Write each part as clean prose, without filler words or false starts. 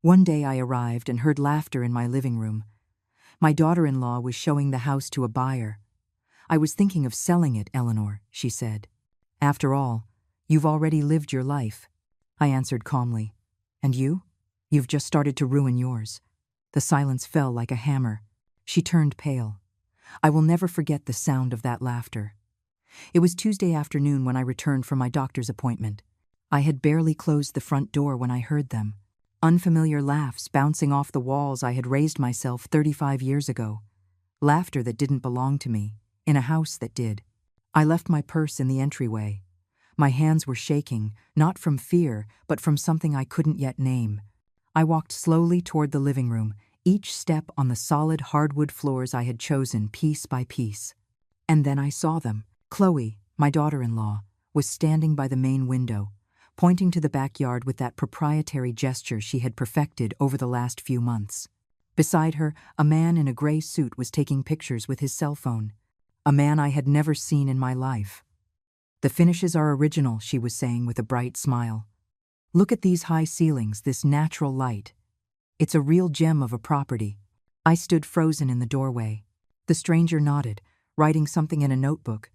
One day I arrived and heard laughter in my living room. My daughter-in-law was showing the house to a buyer. "I was thinking of selling it, Eleanor," she said. "After all, you've already lived your life." I answered calmly. "And you? You've just started to ruin yours." The silence fell like a hammer. She turned pale. I will never forget the sound of that laughter. It was Tuesday afternoon when I returned from my doctor's appointment. I had barely closed the front door when I heard them. Unfamiliar laughs bouncing off the walls I had raised myself 35 years ago. Laughter that didn't belong to me, in a house that did. I left my purse in the entryway. My hands were shaking, not from fear, but from something I couldn't yet name. I walked slowly toward the living room, each step on the solid hardwood floors I had chosen piece by piece. And then I saw them. Chloe, my daughter-in-law, was standing by the main window, pointing to the backyard with that proprietary gesture she had perfected over the last few months. Beside her, a man in a gray suit was taking pictures with his cell phone. A man I had never seen in my life. "The finishes are original," she was saying with a bright smile. "Look at these high ceilings, this natural light. It's a real gem of a property." I stood frozen in the doorway. The stranger nodded, writing something in a notebook.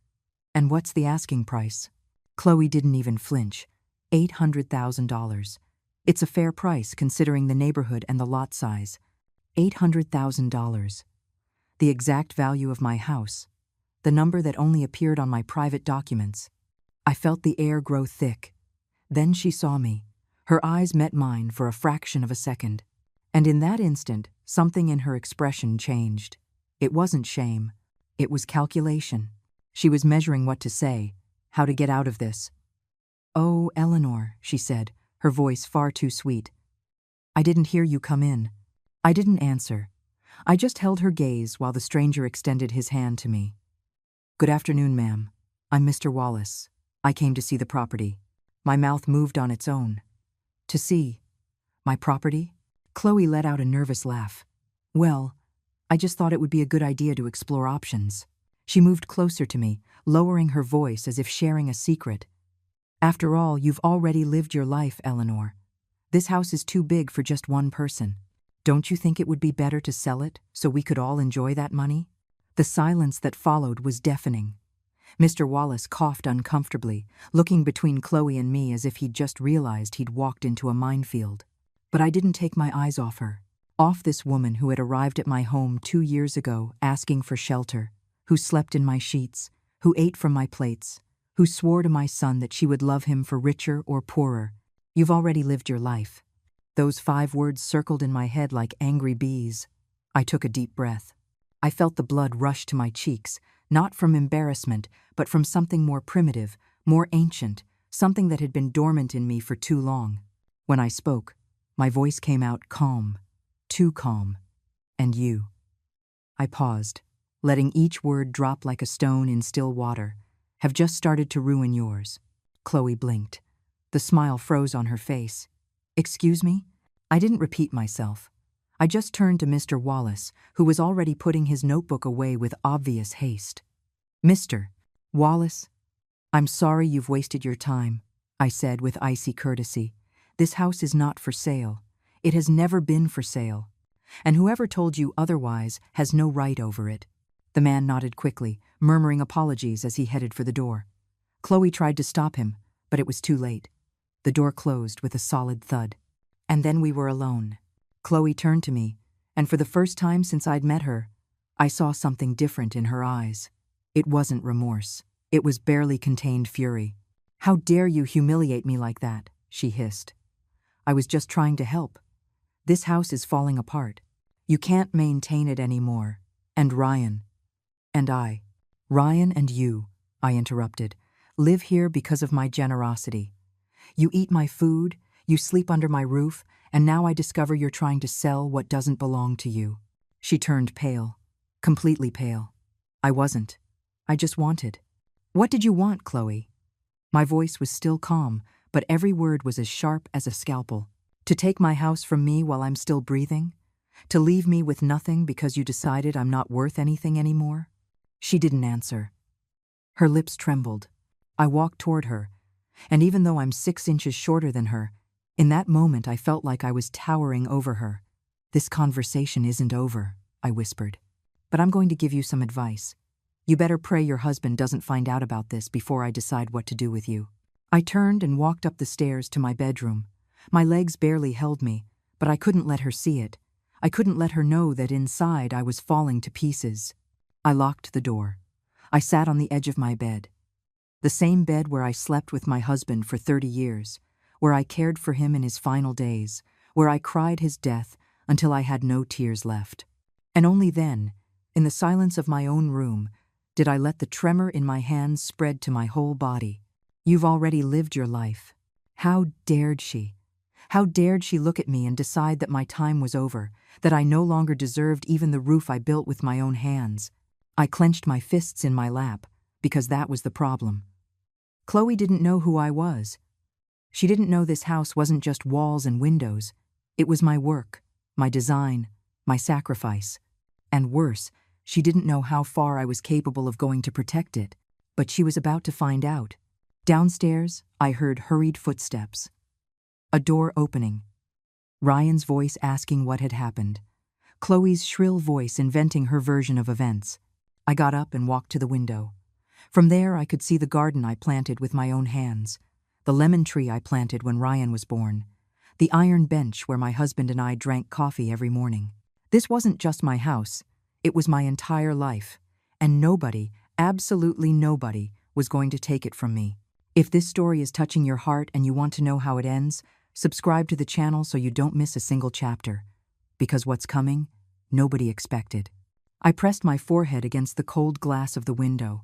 "And what's the asking price?" Chloe didn't even flinch. $800,000. It's a fair price considering the neighborhood and the lot size. $800,000. The exact value of my house. The number that only appeared on my private documents. I felt the air grow thick. Then she saw me. Her eyes met mine for a fraction of a second. And in that instant, something in her expression changed. It wasn't shame. It was calculation. She was measuring what to say, how to get out of this. "Oh, Eleanor," she said, her voice far too sweet. "I didn't hear you come in." I didn't answer. I just held her gaze while the stranger extended his hand to me. "Good afternoon, ma'am. I'm Mr. Wallace. I came to see the property." My mouth moved on its own. "To see? My property?" Chloe let out a nervous laugh. "Well, I just thought it would be a good idea to explore options." She moved closer to me, lowering her voice as if sharing a secret. "After all, you've already lived your life, Eleanor. This house is too big for just one person. Don't you think it would be better to sell it so we could all enjoy that money?" The silence that followed was deafening. Mr. Wallace coughed uncomfortably, looking between Chloe and me as if he'd just realized he'd walked into a minefield. But I didn't take my eyes off her, off this woman who had arrived at my home 2 years ago asking for shelter, who slept in my sheets, who ate from my plates, who swore to my son that she would love him for richer or poorer. "You've already lived your life." Those 5 words circled in my head like angry bees. I took a deep breath. I felt the blood rush to my cheeks, not from embarrassment, but from something more primitive, more ancient, something that had been dormant in me for too long. When I spoke, my voice came out calm, too calm. "And you." I paused, letting each word drop like a stone in still water. "Have just started to ruin yours." Chloe blinked. The smile froze on her face. "Excuse me?" I didn't repeat myself. I just turned to Mr. Wallace, who was already putting his notebook away with obvious haste. "Mr. Wallace, I'm sorry you've wasted your time," I said with icy courtesy. "This house is not for sale. It has never been for sale. And whoever told you otherwise has no right over it." The man nodded quickly, murmuring apologies as he headed for the door. Chloe tried to stop him, but it was too late. The door closed with a solid thud. And then we were alone. Chloe turned to me, and for the first time since I'd met her, I saw something different in her eyes. It wasn't remorse. It was barely contained fury. "How dare you humiliate me like that?" she hissed. "I was just trying to help. This house is falling apart. You can't maintain it anymore. And Ryan. And I." "Ryan and you," I interrupted, "live here because of my generosity. You eat my food, you sleep under my roof, and now I discover you're trying to sell what doesn't belong to you." She turned pale, completely pale. "I wasn't. I just wanted." "What did you want, Chloe?" My voice was still calm, but every word was as sharp as a scalpel. "To take my house from me while I'm still breathing? To leave me with nothing because you decided I'm not worth anything anymore?" She didn't answer. Her lips trembled. I walked toward her, and even though I'm 6 inches shorter than her, In that moment, I felt like I was towering over her. "This conversation isn't over," I whispered. "But I'm going to give you some advice. You better pray your husband doesn't find out about this before I decide what to do with you." I turned and walked up the stairs to my bedroom. My legs barely held me, but I couldn't let her see it. I couldn't let her know that inside I was falling to pieces. I locked the door. I sat on the edge of my bed. The same bed where I slept with my husband for 30 years, where I cared for him in his final days, where I cried his death until I had no tears left. And only then, in the silence of my own room, did I let the tremor in my hands spread to my whole body. "You've already lived your life." How dared she? How dared she look at me and decide that my time was over, that I no longer deserved even the roof I built with my own hands? I clenched my fists in my lap, because that was the problem. Chloe didn't know who I was. She didn't know this house wasn't just walls and windows. It was my work, my design, my sacrifice. And worse, she didn't know how far I was capable of going to protect it. But she was about to find out. Downstairs, I heard hurried footsteps. A door opening. Ryan's voice asking what had happened. Chloe's shrill voice inventing her version of events. I got up and walked to the window. From there, I could see the garden I planted with my own hands, the lemon tree I planted when Ryan was born, the iron bench where my husband and I drank coffee every morning. This wasn't just my house, it was my entire life, and nobody, absolutely nobody, was going to take it from me. If this story is touching your heart and you want to know how it ends, subscribe to the channel so you don't miss a single chapter. Because what's coming, nobody expected. I pressed my forehead against the cold glass of the window.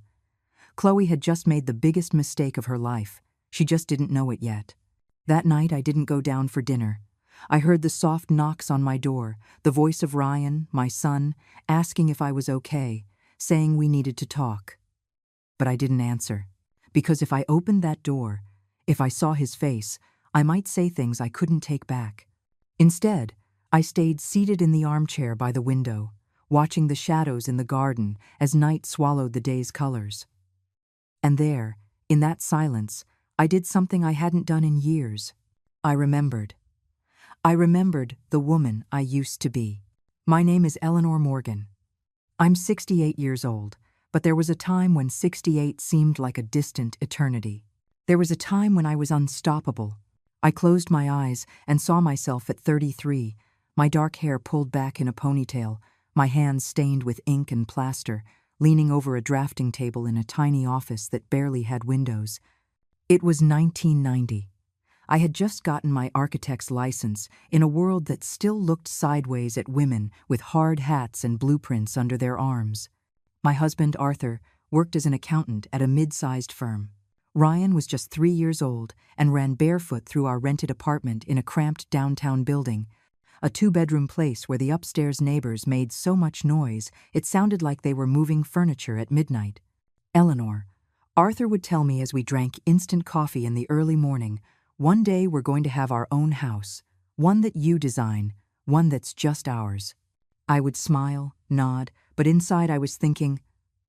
Chloe had just made the biggest mistake of her life. She just didn't know it yet. That night, I didn't go down for dinner. I heard the soft knocks on my door, the voice of Ryan, my son, asking if I was okay, saying we needed to talk. But I didn't answer. Because if I opened that door, if I saw his face, I might say things I couldn't take back. Instead, I stayed seated in the armchair by the window, watching the shadows in the garden as night swallowed the day's colors. And there, in that silence, I did something I hadn't done in years. I remembered. I remembered the woman I used to be. My name is Eleanor Morgan. I'm 68 years old. But there was a time when 68 seemed like a distant eternity. There was a time when I was unstoppable. I closed my eyes and saw myself at 33, my dark hair pulled back in a ponytail, my hands stained with ink and plaster, leaning over a drafting table in a tiny office that barely had windows. It was 1990. I had just gotten my architect's license in a world that still looked sideways at women with hard hats and blueprints under their arms. My husband, Arthur, worked as an accountant at a mid-sized firm. Ryan was just 3 years old and ran barefoot through our rented apartment in a cramped downtown building, a 2-bedroom place where the upstairs neighbors made so much noise it sounded like they were moving furniture at midnight. "Eleanor," Arthur would tell me as we drank instant coffee in the early morning, "one day we're going to have our own house, one that you design, one that's just ours." I would smile, nod, but inside I was thinking,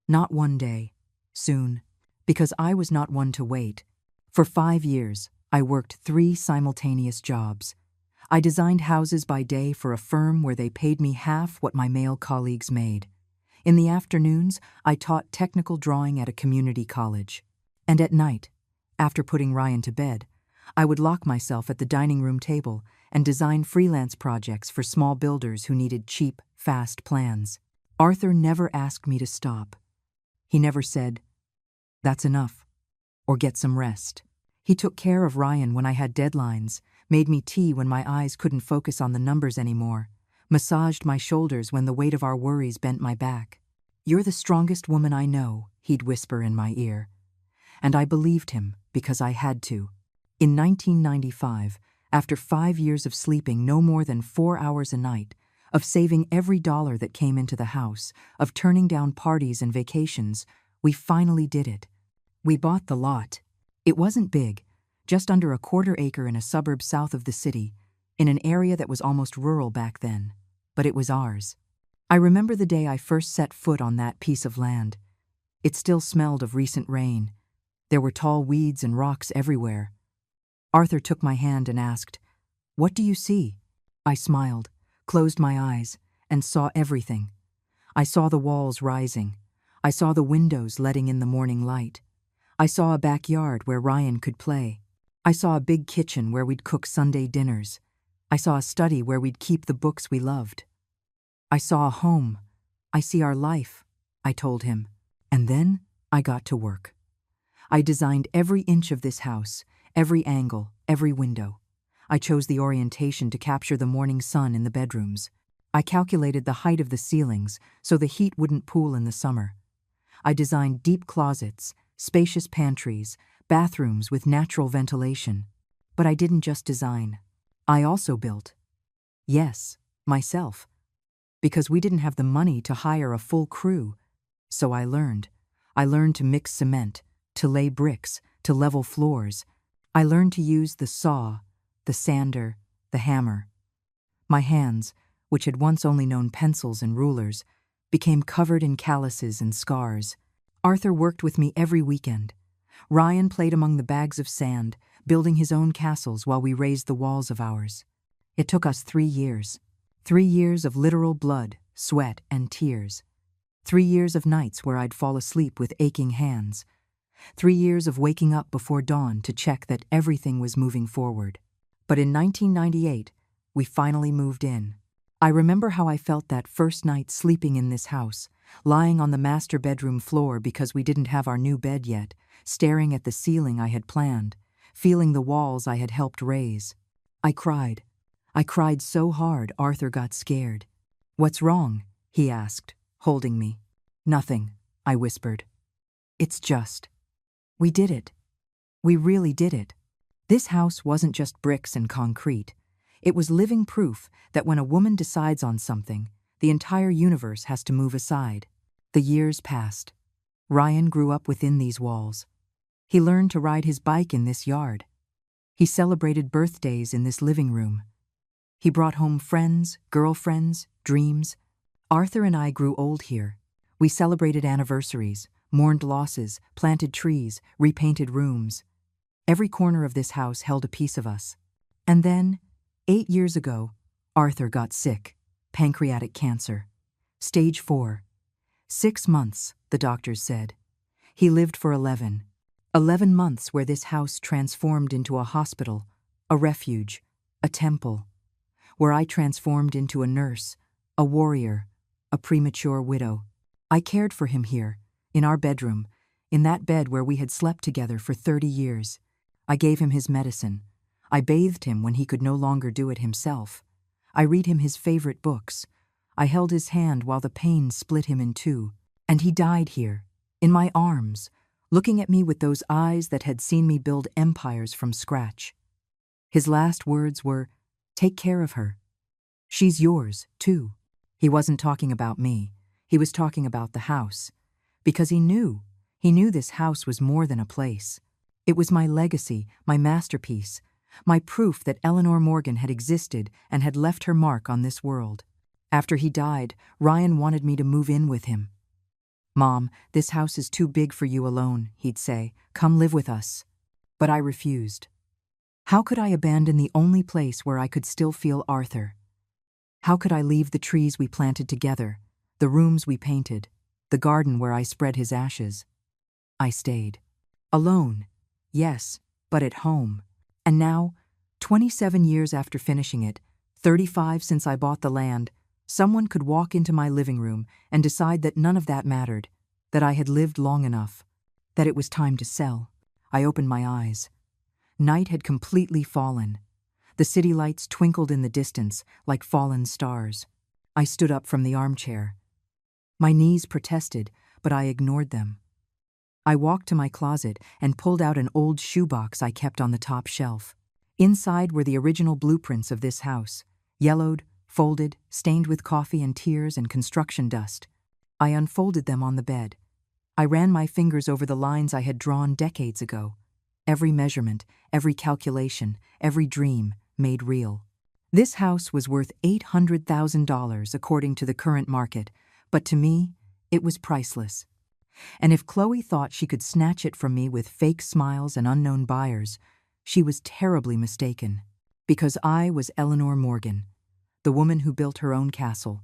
not one day, soon, because I was not one to wait. For 5 years, I worked 3 simultaneous jobs. I designed houses by day for a firm where they paid me half what my male colleagues made. In the afternoons, I taught technical drawing at a community college. And at night, after putting Ryan to bed, I would lock myself at the dining room table and design freelance projects for small builders who needed cheap, fast plans. Arthur never asked me to stop. He never said, "That's enough," or "Get some rest." He took care of Ryan when I had deadlines, made me tea when my eyes couldn't focus on the numbers anymore, massaged my shoulders when the weight of our worries bent my back. "You're the strongest woman I know," he'd whisper in my ear. And I believed him because I had to. In 1995, after 5 years of sleeping no more than 4 hours a night, of saving every dollar that came into the house, of turning down parties and vacations, we finally did it. We bought the lot. It wasn't big, just under a 1/4 acre in a suburb south of the city, in an area that was almost rural back then, but it was ours. I remember the day I first set foot on that piece of land. It still smelled of recent rain. There were tall weeds and rocks everywhere. Arthur took my hand and asked, "What do you see?" I smiled, closed my eyes, and saw everything. I saw the walls rising. I saw the windows letting in the morning light. I saw a backyard where Ryan could play. I saw a big kitchen where we'd cook Sunday dinners. I saw a study where we'd keep the books we loved. I saw a home. I see our life, I told him. And then I got to work. I designed every inch of this house, every angle, every window. I chose the orientation to capture the morning sun in the bedrooms. I calculated the height of the ceilings so the heat wouldn't pool in the summer. I designed deep closets, spacious pantries, bathrooms with natural ventilation. But I didn't just design. I also built. Yes, myself. Because we didn't have the money to hire a full crew. So I learned. I learned to mix cement, to lay bricks, to level floors. I learned to use the saw, the sander, the hammer. My hands, which had once only known pencils and rulers, became covered in calluses and scars. Arthur worked with me every weekend. Ryan played among the bags of sand, building his own castles while we raised the walls of ours. It took us 3 years. 3 years of literal blood, sweat, and tears. 3 years of nights where I'd fall asleep with aching hands. 3 years of waking up before dawn to check that everything was moving forward. But in 1998, we finally moved in. I remember how I felt that first night sleeping in this house, lying on the master bedroom floor because we didn't have our new bed yet, staring at the ceiling I had planned, feeling the walls I had helped raise. I cried. I cried so hard Arthur got scared. "What's wrong?" he asked, holding me. "Nothing," I whispered. "It's just. We did it. We really did it." This house wasn't just bricks and concrete. It was living proof that when a woman decides on something, the entire universe has to move aside. The years passed. Ryan grew up within these walls. He learned to ride his bike in this yard. He celebrated birthdays in this living room. He brought home friends, girlfriends, dreams. Arthur and I grew old here. We celebrated anniversaries, mourned losses, planted trees, repainted rooms. Every corner of this house held a piece of us. And then, 8 years ago, Arthur got sick, pancreatic cancer. Stage 4. 6 months, the doctors said. He lived for 11. 11 months where this house transformed into a hospital, a refuge, a temple. Where I transformed into a nurse, a warrior, a premature widow. I cared for him here, in our bedroom, in that bed where we had slept together for 30 years. I gave him his medicine. I bathed him when he could no longer do it himself. I read him his favorite books. I held his hand while the pain split him in two. And he died here, in my arms, looking at me with those eyes that had seen me build empires from scratch. His last words were, "Take care of her. She's yours, too." He wasn't talking about me. He was talking about the house. Because he knew this house was more than a place. It was my legacy, my masterpiece, my proof that Eleanor Morgan had existed and had left her mark on this world. After he died, Ryan wanted me to move in with him. "Mom, this house is too big for you alone," he'd say. "Come live with us." But I refused. How could I abandon the only place where I could still feel Arthur? How could I leave the trees we planted together, the rooms we painted, the garden where I spread his ashes? I stayed. Alone, yes, but at home. And now, 27 years after finishing it, 35 since I bought the land, someone could walk into my living room and decide that none of that mattered, that I had lived long enough, that it was time to sell. I opened my eyes. Night had completely fallen. The city lights twinkled in the distance like fallen stars. I stood up from the armchair. My knees protested, but I ignored them. I walked to my closet and pulled out an old shoebox I kept on the top shelf. Inside were the original blueprints of this house, yellowed, folded, stained with coffee and tears and construction dust. I unfolded them on the bed. I ran my fingers over the lines I had drawn decades ago. Every measurement, every calculation, every dream made real. This house was worth $800,000 according to the current market, but to me, it was priceless. And if Chloe thought she could snatch it from me with fake smiles and unknown buyers, she was terribly mistaken. Because I was Eleanor Morgan, the woman who built her own castle,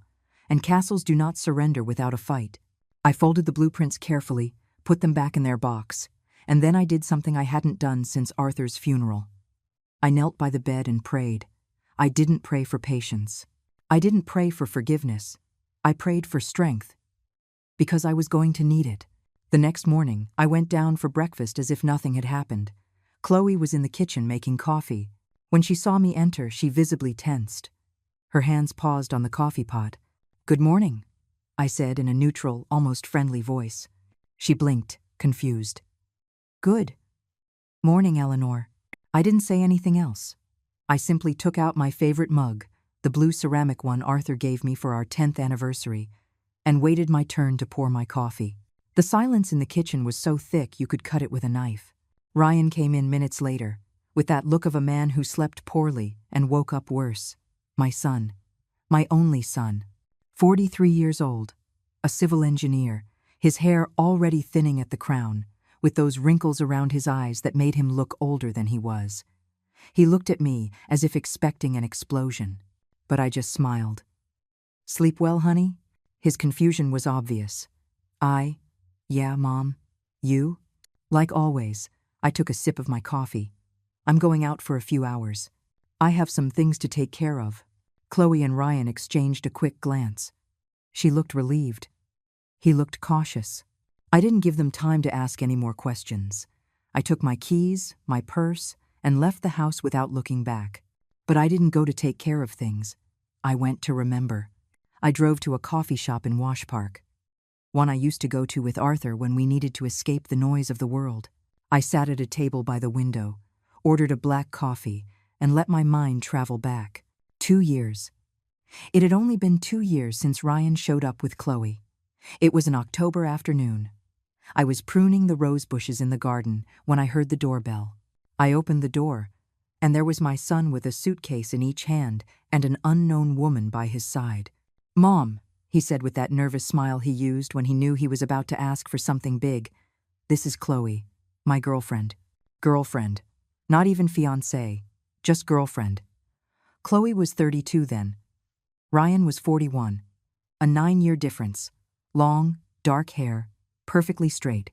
and castles do not surrender without a fight. I folded the blueprints carefully, put them back in their box, and then I did something I hadn't done since Arthur's funeral. I knelt by the bed and prayed. I didn't pray for patience. I didn't pray for forgiveness. I prayed for strength. Because I was going to need it. The next morning, I went down for breakfast as if nothing had happened. Chloe was in the kitchen making coffee. When she saw me enter, she visibly tensed. Her hands paused on the coffee pot. "Good morning," I said in a neutral, almost friendly voice. She blinked, confused. "Good morning, Eleanor." I didn't say anything else. I simply took out my favorite mug, the blue ceramic one Arthur gave me for our 10th anniversary, and waited my turn to pour my coffee. The silence in the kitchen was so thick you could cut it with a knife. Ryan came in minutes later, with that look of a man who slept poorly and woke up worse. My son. My only son. 43 years old. A civil engineer, his hair already thinning at the crown, with those wrinkles around his eyes that made him look older than he was. He looked at me as if expecting an explosion, but I just smiled. "Sleep well, honey?" His confusion was obvious. "Yeah, Mom. You?" Like always, I took a sip of my coffee. "I'm going out for a few hours. I have some things to take care of." Chloe and Ryan exchanged a quick glance. She looked relieved. He looked cautious. I didn't give them time to ask any more questions. I took my keys, my purse, and left the house without looking back. But I didn't go to take care of things. I went to remember. I drove to a coffee shop in Wash Park, one I used to go to with Arthur when we needed to escape the noise of the world. I sat at a table by the window, ordered a black coffee, and let my mind travel back. 2 years. It had only been 2 years since Ryan showed up with Chloe. It was an October afternoon. I was pruning the rose bushes in the garden when I heard the doorbell. I opened the door, and there was my son with a suitcase in each hand and an unknown woman by his side. "Mom," he said with that nervous smile he used when he knew he was about to ask for something big. "This is Chloe, my girlfriend." Girlfriend. Not even fiancée, just girlfriend. Chloe was 32 then. Ryan was 41. A 9-year difference. Long, dark hair, perfectly straight.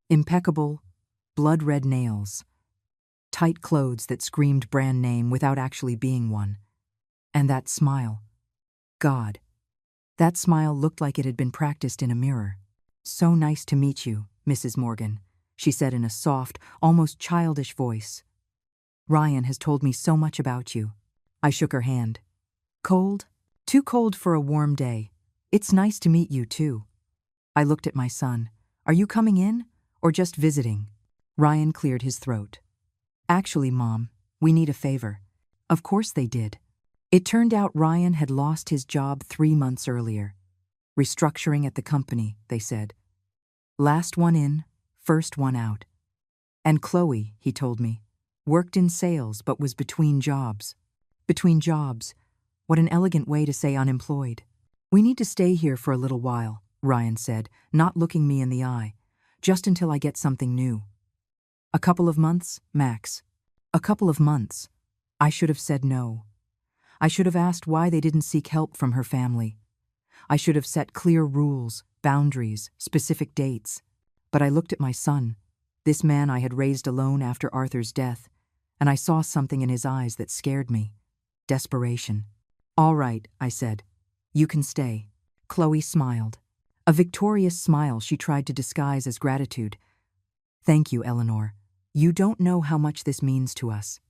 Impeccable, blood-red nails. Tight clothes that screamed brand name without actually being one. And that smile. God. That smile looked like it had been practiced in a mirror. "So nice to meet you, Mrs. Morgan," she said in a soft, almost childish voice. "Ryan has told me so much about you." I shook her hand. "Cold? Too cold for a warm day. It's nice to meet you, too." I looked at my son. "Are you coming in, or just visiting?" Ryan cleared his throat. "Actually, Mom, we need a favor." Of course they did. It turned out Ryan had lost his job 3 months earlier. Restructuring at the company, they said. Last one in, first one out. And Chloe, he told me, worked in sales but was between jobs. Between jobs. What an elegant way to say unemployed. "We need to stay here for a little while," Ryan said, not looking me in the eye, "just until I get something new." "A couple of months, max." A couple of months. I should have said no. I should have asked why they didn't seek help from her family. I should have set clear rules, boundaries, specific dates. But I looked at my son, this man I had raised alone after Arthur's death, and I saw something in his eyes that scared me. Desperation. "All right," I said. "You can stay." Chloe smiled. A victorious smile she tried to disguise as gratitude. "Thank you, Eleanor. You don't know how much this means to us."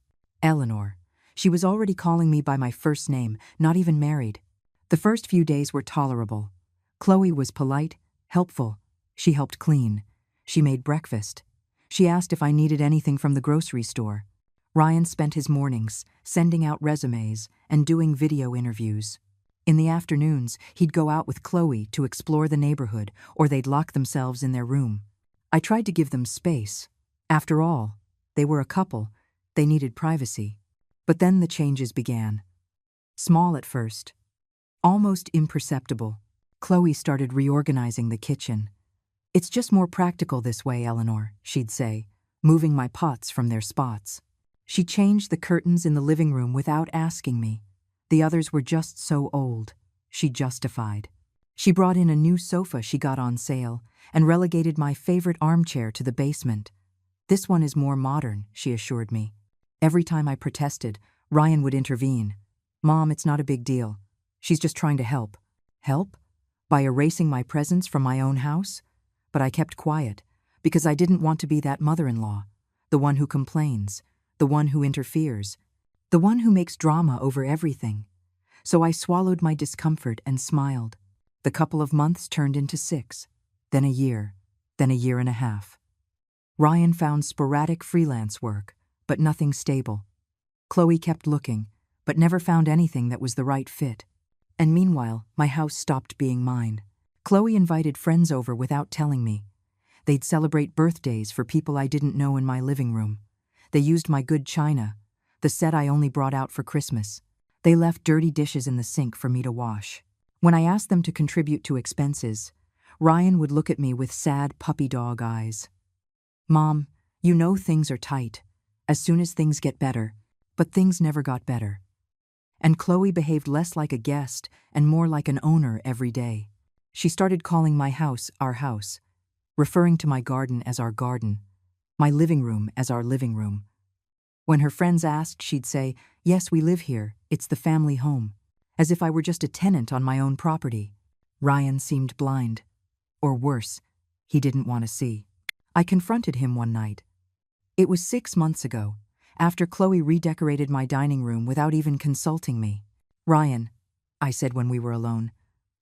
Eleanor. She was already calling me by my first name, not even married. The first few days were tolerable. Chloe was polite, helpful. She helped clean. She made breakfast. She asked if I needed anything from the grocery store. Ryan spent his mornings sending out resumes and doing video interviews. In the afternoons, he'd go out with Chloe to explore the neighborhood, or they'd lock themselves in their room. I tried to give them space. After all, they were a couple. They needed privacy. But then the changes began. Small at first. Almost imperceptible. Chloe started reorganizing the kitchen. "It's just more practical this way, Eleanor," she'd say, moving my pots from their spots. She changed the curtains in the living room without asking me. The others were just so old, she justified. She brought in a new sofa she got on sale and relegated my favorite armchair to the basement. This one is more modern, she assured me. Every time I protested, Ryan would intervene. Mom, it's not a big deal. She's just trying to help. Help? By erasing my presence from my own house? But I kept quiet, because I didn't want to be that mother-in-law, the one who complains, the one who interferes, the one who makes drama over everything. So I swallowed my discomfort and smiled. The couple of months turned into 6, then a year, then a year and a half. Ryan found sporadic freelance work, but nothing stable. Chloe kept looking, but never found anything that was the right fit. And meanwhile, my house stopped being mine. Chloe invited friends over without telling me. They'd celebrate birthdays for people I didn't know in my living room. They used my good china, the set I only brought out for Christmas. They left dirty dishes in the sink for me to wash. When I asked them to contribute to expenses, Ryan would look at me with sad puppy dog eyes. Mom, you know things are tight, as soon as things get better, but things never got better. And Chloe behaved less like a guest and more like an owner every day. She started calling my house our house, referring to my garden as our garden, my living room as our living room. When her friends asked, she'd say, "Yes, we live here, it's the family home," as if I were just a tenant on my own property. Ryan seemed blind. Or worse, he didn't want to see. I confronted him one night. It was 6 months ago, after Chloe redecorated my dining room without even consulting me. "Ryan," I said when we were alone,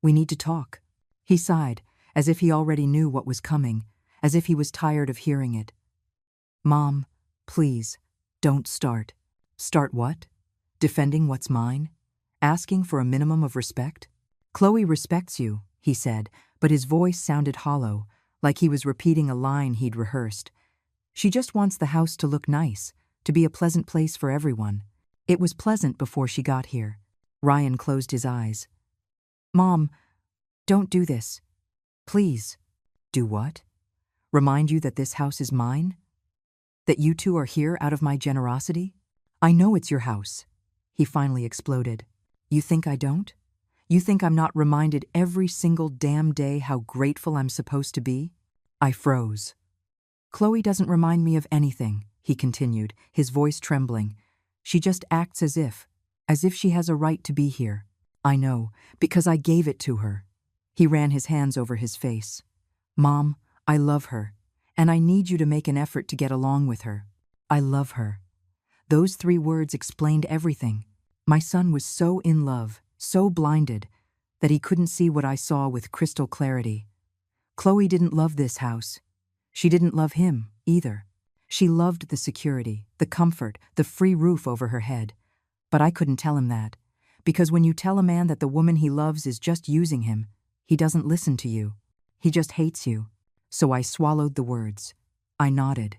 "we need to talk." He sighed, as if he already knew what was coming, as if he was tired of hearing it. "Mom, please, don't start." "Start what? Defending what's mine? Asking for a minimum of respect?" "Chloe respects you," he said, but his voice sounded hollow, like he was repeating a line he'd rehearsed. "She just wants the house to look nice, to be a pleasant place for everyone. It was pleasant before she got here." Ryan closed his eyes. "Mom, don't do this. Please." "Do what? Remind you that this house is mine? That you two are here out of my generosity? I know it's your house." He finally exploded. "You think I don't? You think I'm not reminded every single damn day how grateful I'm supposed to be?" I froze. "Chloe doesn't remind me of anything," he continued, his voice trembling. "She just acts as if she has a right to be here. I know, because I gave it to her." He ran his hands over his face. "Mom, I love her, and I need you to make an effort to get along with her. I love her." Those 3 words explained everything. My son was so in love, so blinded, that he couldn't see what I saw with crystal clarity. Chloe didn't love this house. She didn't love him, either. She loved the security, the comfort, the free roof over her head. But I couldn't tell him that, because when you tell a man that the woman he loves is just using him, he doesn't listen to you. He just hates you. So I swallowed the words. I nodded,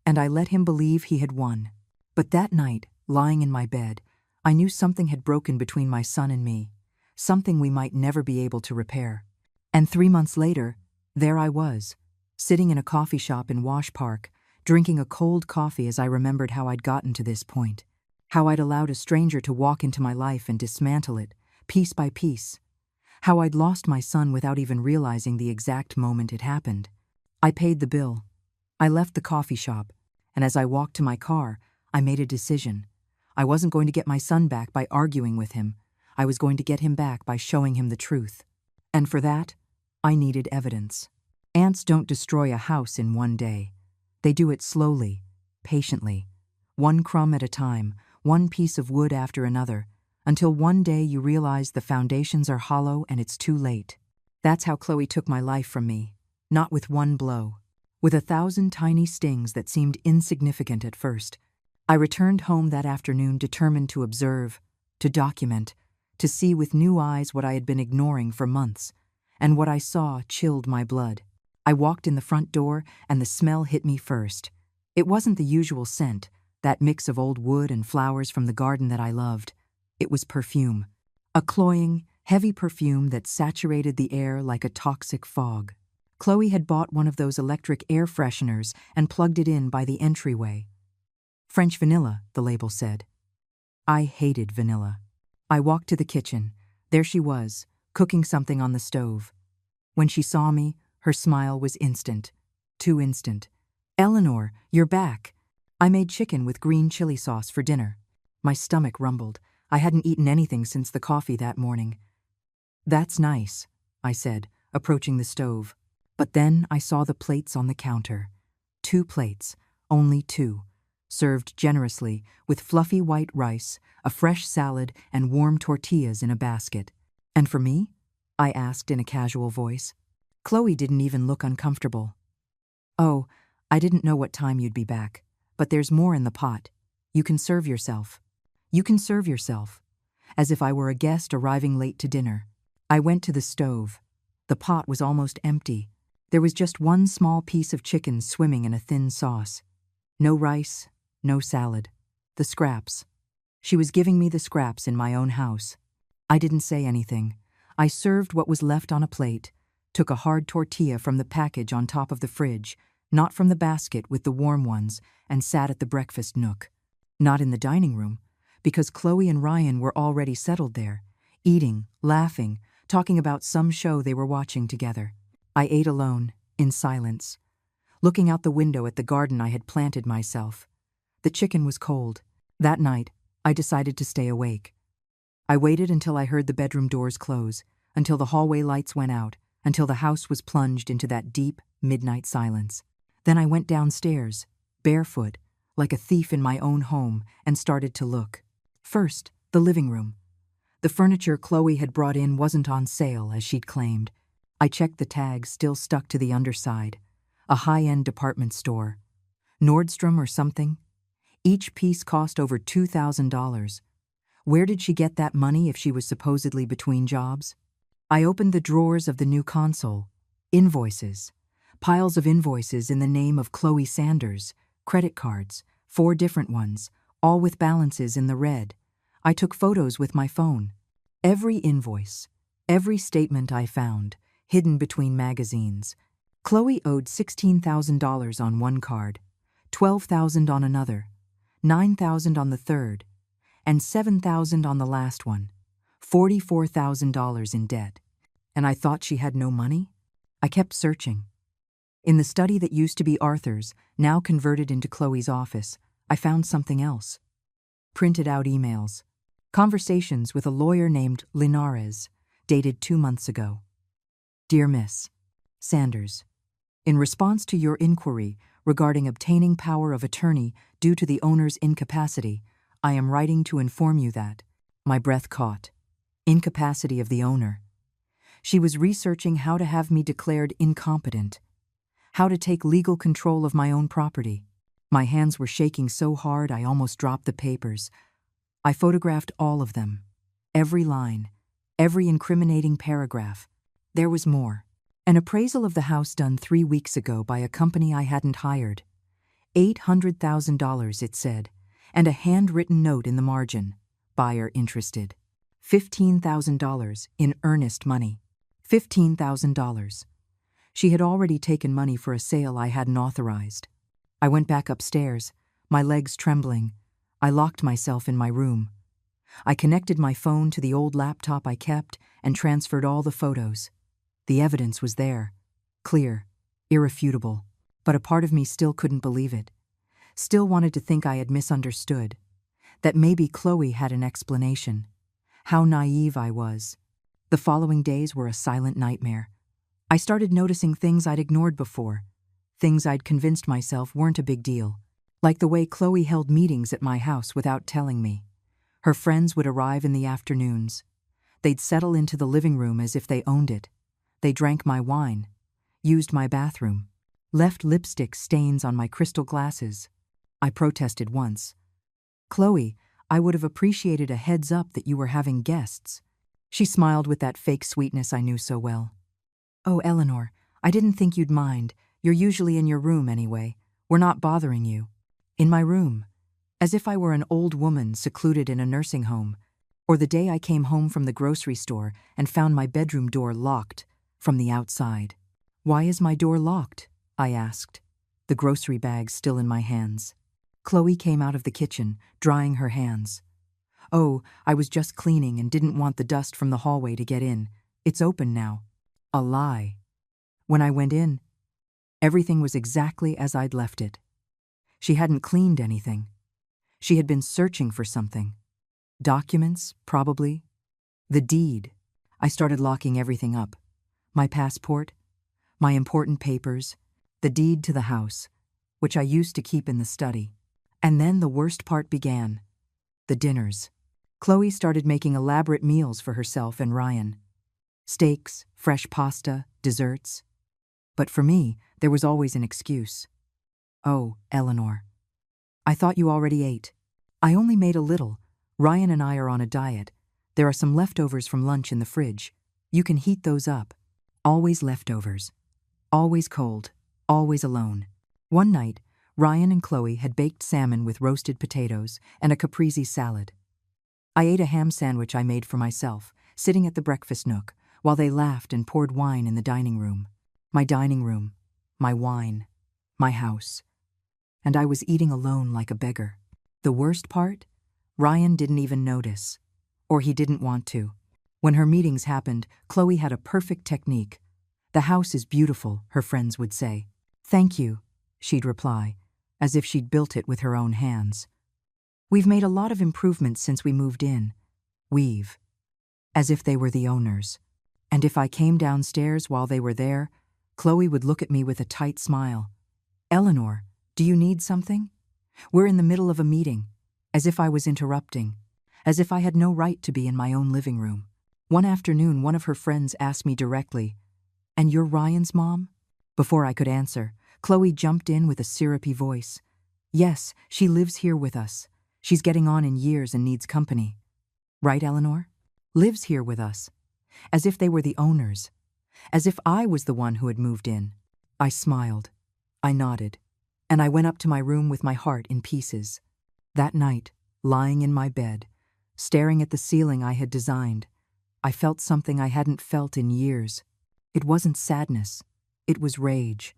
and I let him believe he had won. But that night, lying in my bed, I knew something had broken between my son and me, something we might never be able to repair. And 3 months later, there I was, sitting in a coffee shop in Wash Park, drinking a cold coffee as I remembered how I'd gotten to this point, how I'd allowed a stranger to walk into my life and dismantle it, piece by piece, how I'd lost my son without even realizing the exact moment it happened. I paid the bill. I left the coffee shop, and as I walked to my car, I made a decision. I wasn't going to get my son back by arguing with him. I was going to get him back by showing him the truth. And for that, I needed evidence. Ants don't destroy a house in one day. They do it slowly, patiently, one crumb at a time, one piece of wood after another, until one day you realize the foundations are hollow and it's too late. That's how Chloe took my life from me, not with one blow, with 1,000 tiny stings that seemed insignificant at first. I returned home that afternoon determined to observe, to document, to see with new eyes what I had been ignoring for months, and what I saw chilled my blood. I walked in the front door and the smell hit me first. It wasn't the usual scent, that mix of old wood and flowers from the garden that I loved. It was perfume, a cloying, heavy perfume that saturated the air like a toxic fog. Chloe had bought one of those electric air fresheners and plugged it in by the entryway. French vanilla, the label said. I hated vanilla. I walked to the kitchen. There she was, cooking something on the stove. When she saw me, her smile was instant. Too instant. Eleanor, you're back. I made chicken with green chili sauce for dinner. My stomach rumbled. I hadn't eaten anything since the coffee that morning. That's nice, I said, approaching the stove. But then I saw the plates on the counter. 2 plates, only 2, served generously with fluffy white rice, a fresh salad, and warm tortillas in a basket. And for me? I asked in a casual voice. Chloe didn't even look uncomfortable. Oh, I didn't know what time you'd be back, but there's more in the pot. You can serve yourself. You can serve yourself. As if I were a guest arriving late to dinner. I went to the stove. The pot was almost empty. There was just one small piece of chicken swimming in a thin sauce. No rice, no salad. The scraps. She was giving me the scraps in my own house. I didn't say anything. I served what was left on a plate, took a hard tortilla from the package on top of the fridge, not from the basket with the warm ones, and sat at the breakfast nook. Not in the dining room, because Chloe and Ryan were already settled there, eating, laughing, talking about some show they were watching together. I ate alone, in silence, looking out the window at the garden I had planted myself. The chicken was cold. That night, I decided to stay awake. I waited until I heard the bedroom doors close, until the hallway lights went out, until the house was plunged into that deep, midnight silence. Then I went downstairs, barefoot, like a thief in my own home, and started to look. First, the living room. The furniture Chloe had brought in wasn't on sale, as she'd claimed. I checked the tags still stuck to the underside. A high-end department store. Nordstrom or something. Each piece cost over $2,000. Where did she get that money if she was supposedly between jobs? I opened the drawers of the new console. Invoices. Piles of invoices in the name of Chloe Sanders. Credit cards. 4 different ones, all with balances in the red. I took photos with my phone. Every invoice. Every statement I found, hidden between magazines. Chloe owed $16,000 on one card, $12,000 on another, $9,000 on the third, and $7,000 on the last one, $44,000 in debt. And I thought she had no money? I kept searching. In the study that used to be Arthur's, now converted into Chloe's office, I found something else. Printed out emails. Conversations with a lawyer named Linares, dated 2 months ago. Dear Miss Sanders, in response to your inquiry regarding obtaining power of attorney due to the owner's incapacity, I am writing to inform you that, my breath caught, incapacity of the owner. She was researching how to have me declared incompetent, how to take legal control of my own property. My hands were shaking so hard I almost dropped the papers. I photographed all of them, every line, every incriminating paragraph. There was more. An appraisal of the house done 3 weeks ago by a company I hadn't hired. $800,000, it said, and a handwritten note in the margin. Buyer interested. $15,000 in earnest money. $15,000. She had already taken money for a sale I hadn't authorized. I went back upstairs, my legs trembling. I locked myself in my room. I connected my phone to the old laptop I kept and transferred all the photos. The evidence was there, clear, irrefutable, but a part of me still couldn't believe it. Still wanted to think I had misunderstood, that maybe Chloe had an explanation. How naive I was. The following days were a silent nightmare. I started noticing things I'd ignored before, things I'd convinced myself weren't a big deal, like the way Chloe held meetings at my house without telling me. Her friends would arrive in the afternoons. They'd settle into the living room as if they owned it. They drank my wine, used my bathroom, left lipstick stains on my crystal glasses. I protested once. Chloe, I would have appreciated a heads up that you were having guests. She smiled with that fake sweetness I knew so well. Oh, Eleanor, I didn't think you'd mind. You're usually in your room anyway. We're not bothering you. In my room. As if I were an old woman secluded in a nursing home. Or the day I came home from the grocery store and found my bedroom door locked from the outside. Why is my door locked? I asked, the grocery bag still in my hands. Chloe came out of the kitchen, drying her hands. "Oh, I was just cleaning and didn't want the dust from the hallway to get in. It's open now." A lie. When I went in, everything was exactly as I'd left it. She hadn't cleaned anything. She had been searching for something. Documents, probably. The deed. I started locking everything up. My passport, my important papers, the deed to the house, which I used to keep in the study. And then the worst part began. The dinners. Chloe started making elaborate meals for herself and Ryan. Steaks, fresh pasta, desserts. But for me, there was always an excuse. "Oh, Eleanor, I thought you already ate." "I only made a little. Ryan and I are on a diet. There are some leftovers from lunch in the fridge. You can heat those up." Always leftovers. Always cold. Always alone. One night, Ryan and Chloe had baked salmon with roasted potatoes and a caprese salad. I ate a ham sandwich I made for myself, sitting at the breakfast nook, while they laughed and poured wine in the dining room. My dining room, my wine, my house. And I was eating alone like a beggar. The worst part? Ryan didn't even notice. Or he didn't want to. When her meetings happened, Chloe had a perfect technique. "The house is beautiful," her friends would say. "Thank you," she'd reply, as if she'd built it with her own hands. "We've made a lot of improvements since we moved in." We've. As if they were the owners. And if I came downstairs while they were there, Chloe would look at me with a tight smile. "Eleanor, do you need something?" "We're in the middle of a meeting," as if I was interrupting, as if I had no right to be in my own living room. One afternoon, one of her friends asked me directly, "And you're Ryan's mom?" Before I could answer, Chloe jumped in with a syrupy voice. "Yes, she lives here with us. She's getting on in years and needs company." "Right, Eleanor? Lives here with us." As if they were the owners. As if I was the one who had moved in. I smiled. I nodded. And I went up to my room with my heart in pieces. That night, lying in my bed, staring at the ceiling I had designed, I felt something I hadn't felt in years. It wasn't sadness. It was rage.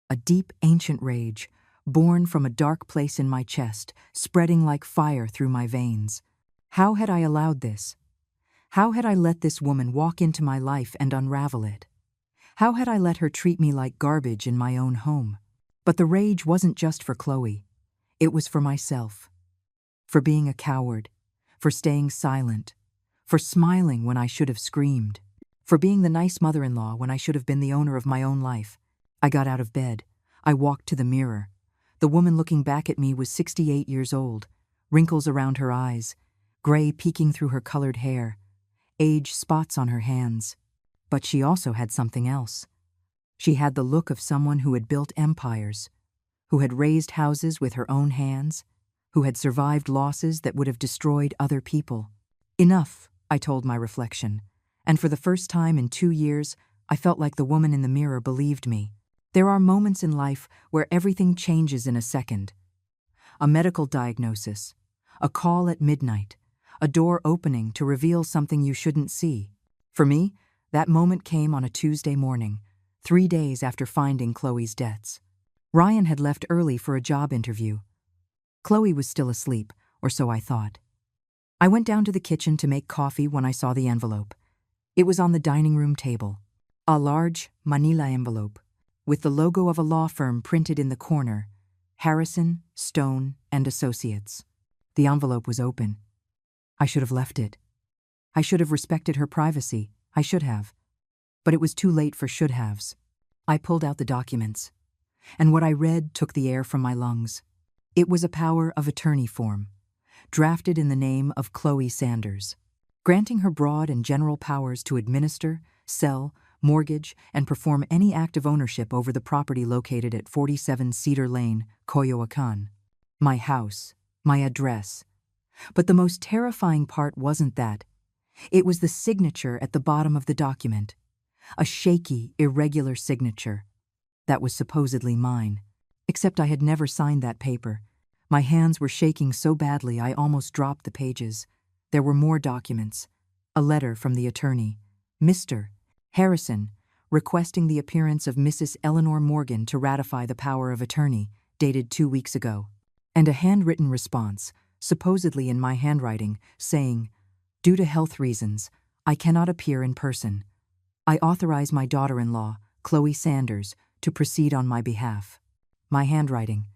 A deep, ancient rage, born from a dark place in my chest, spreading like fire through my veins. How had I allowed this? How had I let this woman walk into my life and unravel it? How had I let her treat me like garbage in my own home? But the rage wasn't just for Chloe. It was for myself. For being a coward. For staying silent. For smiling when I should have screamed. For being the nice mother-in-law when I should have been the owner of my own life. I got out of bed. I walked to the mirror. The woman looking back at me was 68 years old, wrinkles around her eyes, gray peeking through her colored hair, age spots on her hands. But she also had something else. She had the look of someone who had built empires, who had raised houses with her own hands, who had survived losses that would have destroyed other people. Enough, I told my reflection, and for the first time in 2 years, I felt like the woman in the mirror believed me. There are moments in life where everything changes in a second. A medical diagnosis, a call at midnight, a door opening to reveal something you shouldn't see. For me, that moment came on a Tuesday morning, 3 days after finding Chloe's debts. Ryan had left early for a job interview. Chloe was still asleep, or so I thought. I went down to the kitchen to make coffee when I saw the envelope. It was on the dining room table. A large, manila envelope, with the logo of a law firm printed in the corner, Harrison, Stone, and Associates. The envelope was open. I should have left it. I should have respected her privacy. I should have. But it was too late for should-haves. I pulled out the documents, and what I read took the air from my lungs. It was a power of attorney form, drafted in the name of Chloe Sanders, granting her broad and general powers to administer, sell, mortgage, and perform any act of ownership over the property located at 47 Cedar Lane, Coyoacan. My house, my address. But the most terrifying part wasn't that. It was the signature at the bottom of the document. A shaky, irregular signature. That was supposedly mine. Except I had never signed that paper. My hands were shaking so badly I almost dropped the pages. There were more documents. A letter from the attorney, Mr. Harrison, requesting the appearance of Mrs. Eleanor Morgan to ratify the power of attorney, dated 2 weeks ago. and a handwritten response, supposedly in my handwriting, saying, "Due to health reasons, I cannot appear in person. I authorize my daughter-in-law, Chloe Sanders, to proceed on my behalf." My handwriting,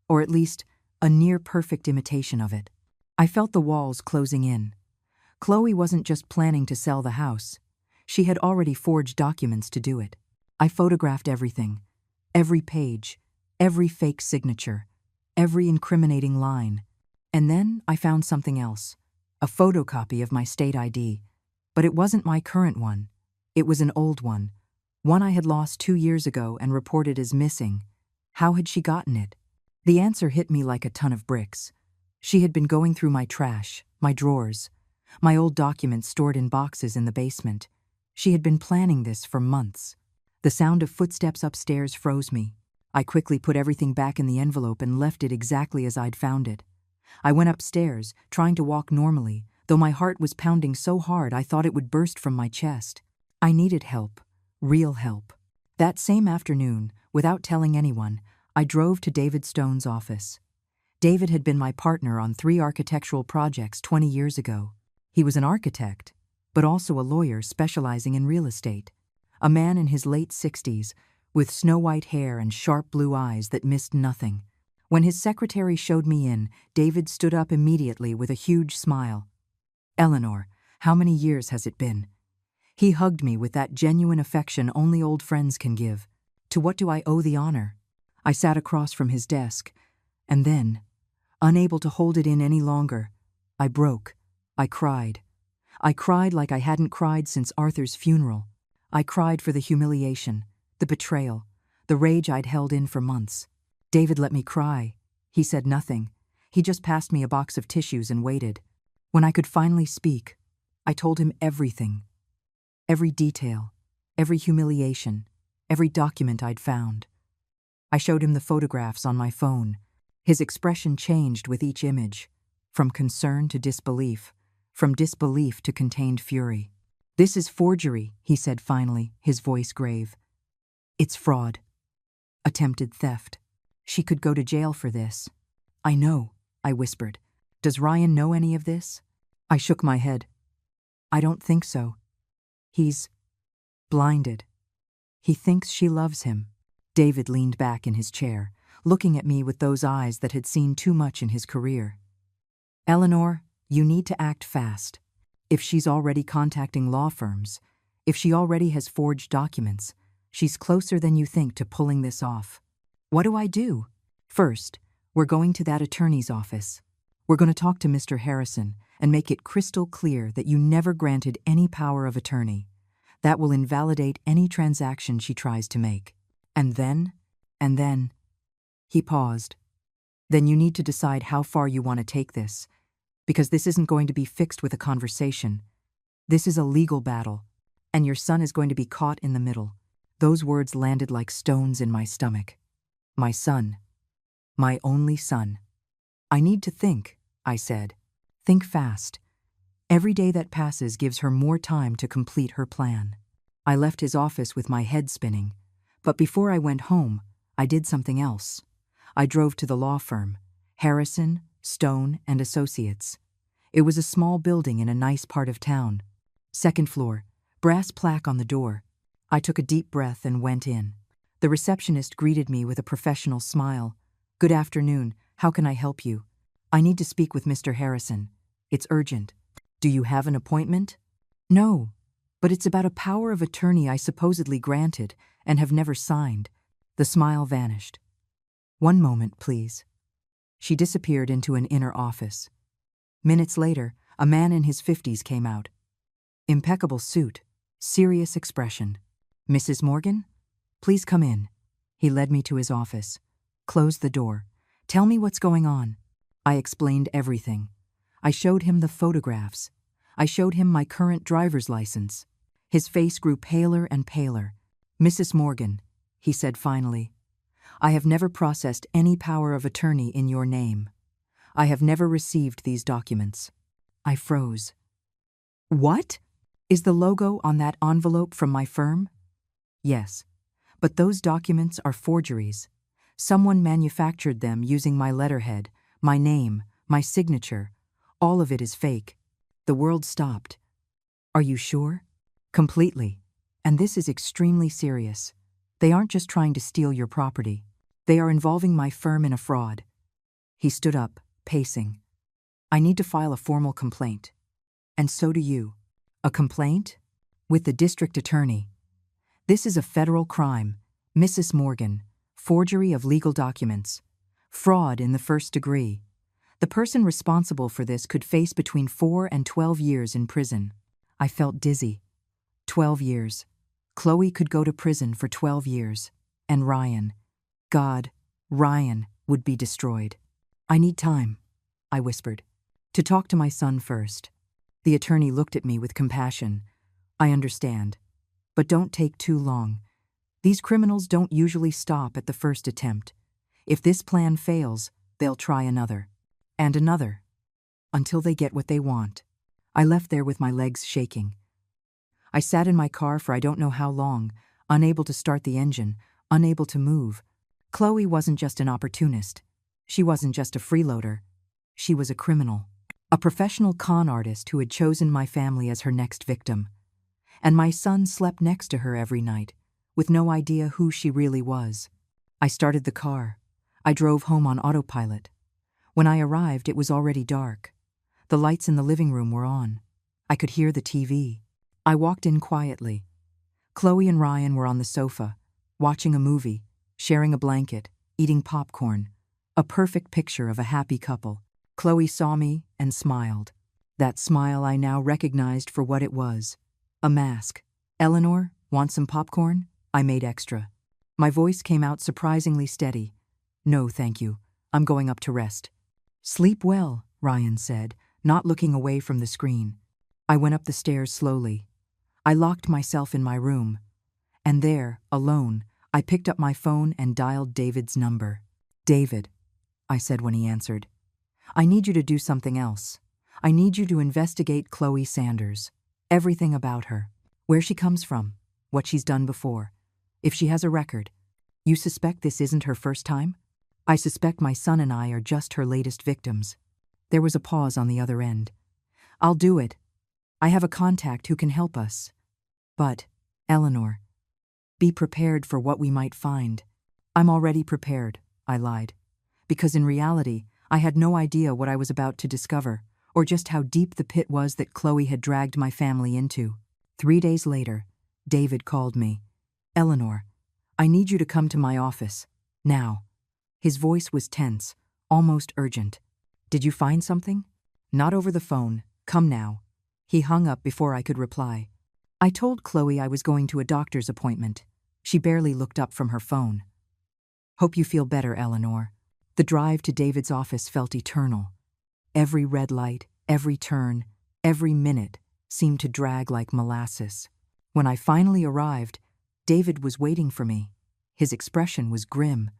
or at least a near-perfect imitation of it. I felt the walls closing in. Chloe wasn't just planning to sell the house. She had already forged documents to do it. I photographed everything. Every page, every fake signature, every incriminating line. And then I found something else. A photocopy of my state ID. But it wasn't my current one. It was an old one I had lost 2 years ago and reported as missing. How had she gotten it? The answer hit me like a ton of bricks. She had been going through my trash, my drawers, my old documents stored in boxes in the basement. She had been planning this for months. The sound of footsteps upstairs froze me. I quickly put everything back in the envelope and left it exactly as I'd found it. I went upstairs, trying to walk normally, though my heart was pounding so hard I thought it would burst from my chest. I needed help, real help. That same afternoon, without telling anyone, I drove to David Stone's office. David had been my partner on 3 architectural projects 20 years ago. He was an architect, but also a lawyer specializing in real estate. A man in his late 60s, with snow-white hair and sharp blue eyes that missed nothing. When his secretary showed me in, David stood up immediately with a huge smile. "Eleanor, how many years has it been?" He hugged me with that genuine affection only old friends can give. To what do I owe the honor? I sat across from his desk, and then, unable to hold it in any longer, I broke. I cried. I cried like I hadn't cried since Arthur's funeral. I cried for the humiliation, the betrayal, the rage I'd held in for months. David let me cry. He said nothing. He just passed me a box of tissues and waited. When I could finally speak, I told him everything. Every detail, every humiliation, every document I'd found. I showed him the photographs on my phone. His expression changed with each image, from concern to disbelief, from disbelief to contained fury. "This is forgery," he said finally, his voice grave. "It's fraud. Attempted theft. She could go to jail for this." "I know," I whispered. "Does Ryan know any of this?" I shook my head. "I don't think so. He's blinded. He thinks she loves him." David leaned back in his chair, looking at me with those eyes that had seen too much in his career. "Eleanor, you need to act fast. If she's already contacting law firms, if she already has forged documents, she's closer than you think to pulling this off." "What do I do?" "First, we're going to that attorney's office. We're going to talk to Mr. Harrison and make it crystal clear that you never granted any power of attorney. That will invalidate any transaction she tries to make. And then, he paused. Then you need to decide how far you want to take this, because this isn't going to be fixed with a conversation. This is a legal battle, and your son is going to be caught in the middle." Those words landed like stones in my stomach. My son. My only son. "I need to think," I said. "Think fast. Every day that passes gives her more time to complete her plan." I left his office with my head spinning. But before I went home, I did something else. I drove to the law firm, Harrison, Stone, and Associates. It was a small building in a nice part of town. 2nd floor, brass plaque on the door. I took a deep breath and went in. The receptionist greeted me with a professional smile. "Good afternoon. How can I help you?" "I need to speak with Mr. Harrison. It's urgent." "Do you have an appointment?" "No, but it's about a power of attorney I supposedly granted and have never signed." The smile vanished. "One moment, please." She disappeared into an inner office. Minutes later, a man in his 50s came out. Impeccable suit, serious expression. "Mrs. Morgan? Please come in." He led me to his office. "Close the door. Tell me what's going on." I explained everything. I showed him the photographs. I showed him my current driver's license. His face grew paler and paler. "Mrs. Morgan," he said finally, "I have never processed any power of attorney in your name. I have never received these documents." I froze. "What? Is the logo on that envelope from my firm?" "Yes, but those documents are forgeries. Someone manufactured them using my letterhead, My name, my signature, all of it is fake. The world stopped. Are you sure? Completely. And this is extremely serious. They aren't just trying to steal your property. They are involving my firm in a fraud. He stood up, pacing. I need to file a formal complaint. And so do you. A complaint? With the district attorney. This is a federal crime, Mrs. Morgan, forgery of legal documents, fraud in the first degree. The person responsible for this could face between 4 and 12 years in prison. I felt dizzy. 12 years. Chloe could go to prison for 12 years. And Ryan. God, Ryan would be destroyed. I need time, I whispered. To talk to my son first. The attorney looked at me with compassion. I understand. But don't take too long. These criminals don't usually stop at the first attempt. If this plan fails, they'll try another. And another. Until they get what they want. I left there with my legs shaking. I sat in my car for I don't know how long, unable to start the engine, unable to move. Chloe wasn't just an opportunist. She wasn't just a freeloader. She was a criminal. A professional con artist who had chosen my family as her next victim. And my son slept next to her every night, with no idea who she really was. I started the car. I drove home on autopilot. When I arrived, it was already dark. The lights in the living room were on. I could hear the TV. I walked in quietly. Chloe and Ryan were on the sofa, watching a movie, sharing a blanket, eating popcorn. A perfect picture of a happy couple. Chloe saw me and smiled. That smile I now recognized for what it was. A mask. Eleanor, want some popcorn? I made extra. My voice came out surprisingly steady. No, thank you. I'm going up to rest. Sleep well, Ryan said, not looking away from the screen. I went up the stairs slowly. I locked myself in my room. And there, alone, I picked up my phone and dialed David's number. David, I said when he answered. I need you to do something else. I need you to investigate Chloe Sanders. Everything about her. Where she comes from. What she's done before. If she has a record. You suspect this isn't her first time? I suspect my son and I are just her latest victims. There was a pause on the other end. I'll do it. I have a contact who can help us. But, Eleanor, be prepared for what we might find. I'm already prepared, I lied. Because in reality, I had no idea what I was about to discover, or just how deep the pit was that Chloe had dragged my family into. 3 days later, David called me. Eleanor, I need you to come to my office. Now. His voice was tense, almost urgent. Did you find something? Not over the phone. Come now. He hung up before I could reply. I told Chloe I was going to a doctor's appointment. She barely looked up from her phone. Hope you feel better, Eleanor. The drive to David's office felt eternal. Every red light, every turn, every minute seemed to drag like molasses. When I finally arrived, David was waiting for me. His expression was grim,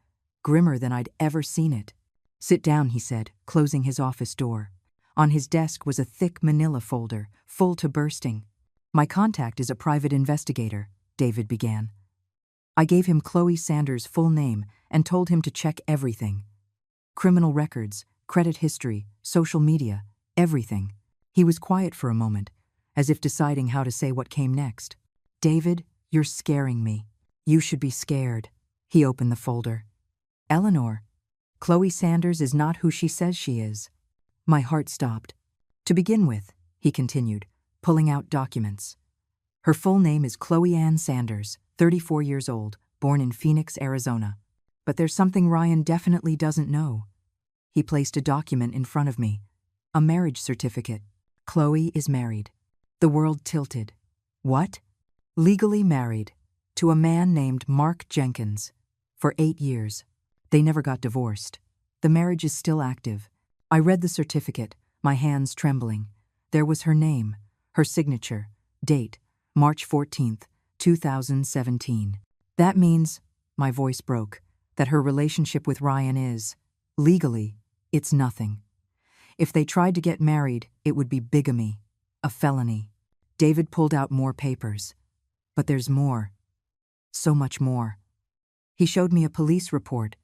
grimmer than I'd ever seen it. Sit down, he said, closing his office door. On his desk was a thick manila folder, full to bursting. My contact is a private investigator, David began. I gave him Chloe Sanders' full name and told him to check everything. Criminal records, credit history, social media, everything. He was quiet for a moment, as if deciding how to say what came next. David, you're scaring me. You should be scared. He opened the folder. Eleanor, Chloe Sanders is not who she says she is. My heart stopped. To begin with, he continued, pulling out documents. Her full name is Chloe Ann Sanders, 34 years old, born in Phoenix, Arizona. But there's something Ryan definitely doesn't know. He placed a document in front of me. A marriage certificate. Chloe is married. The world tilted. What? Legally married. To a man named Mark Jenkins. For 8 years. They never got divorced. The marriage is still active. I read the certificate, my hands trembling. There was her name, her signature, date, March 14th, 2017. That means, my voice broke, that her relationship with Ryan is, legally, it's nothing. If they tried to get married, it would be bigamy, a felony. David pulled out more papers. But there's more. So much more. He showed me a police report.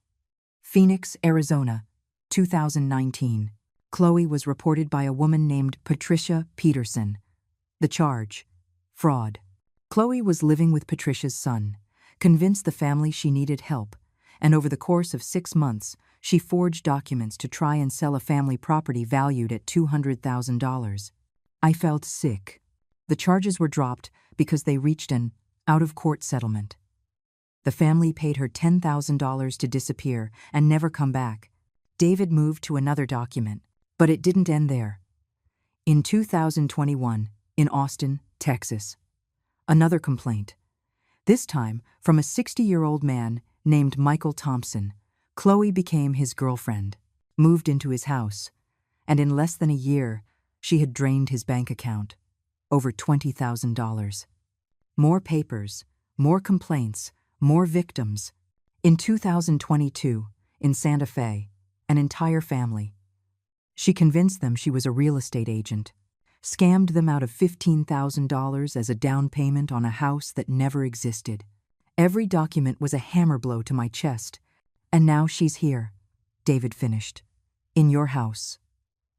Phoenix, Arizona. 2019. Chloe was reported by a woman named Patricia Peterson. The charge: fraud. Chloe was living with Patricia's son, convinced the family she needed help, and over the course of 6 months, she forged documents to try and sell a family property valued at $200,000. I felt sick. The charges were dropped because they reached an out-of-court settlement. The family paid her $10,000 to disappear and never come back. David moved to another document, but it didn't end there. In 2021, in Austin, Texas, another complaint. This time from a 60-year-old man named Michael Thompson. Chloe became his girlfriend, moved into his house, and in less than a year, she had drained his bank account. Over $20,000. More papers, more complaints, more victims. In 2022, in Santa Fe, an entire family. She convinced them she was a real estate agent, scammed them out of $15,000 as a down payment on a house that never existed. Every document was a hammer blow to my chest. And now she's here, David finished. In your house.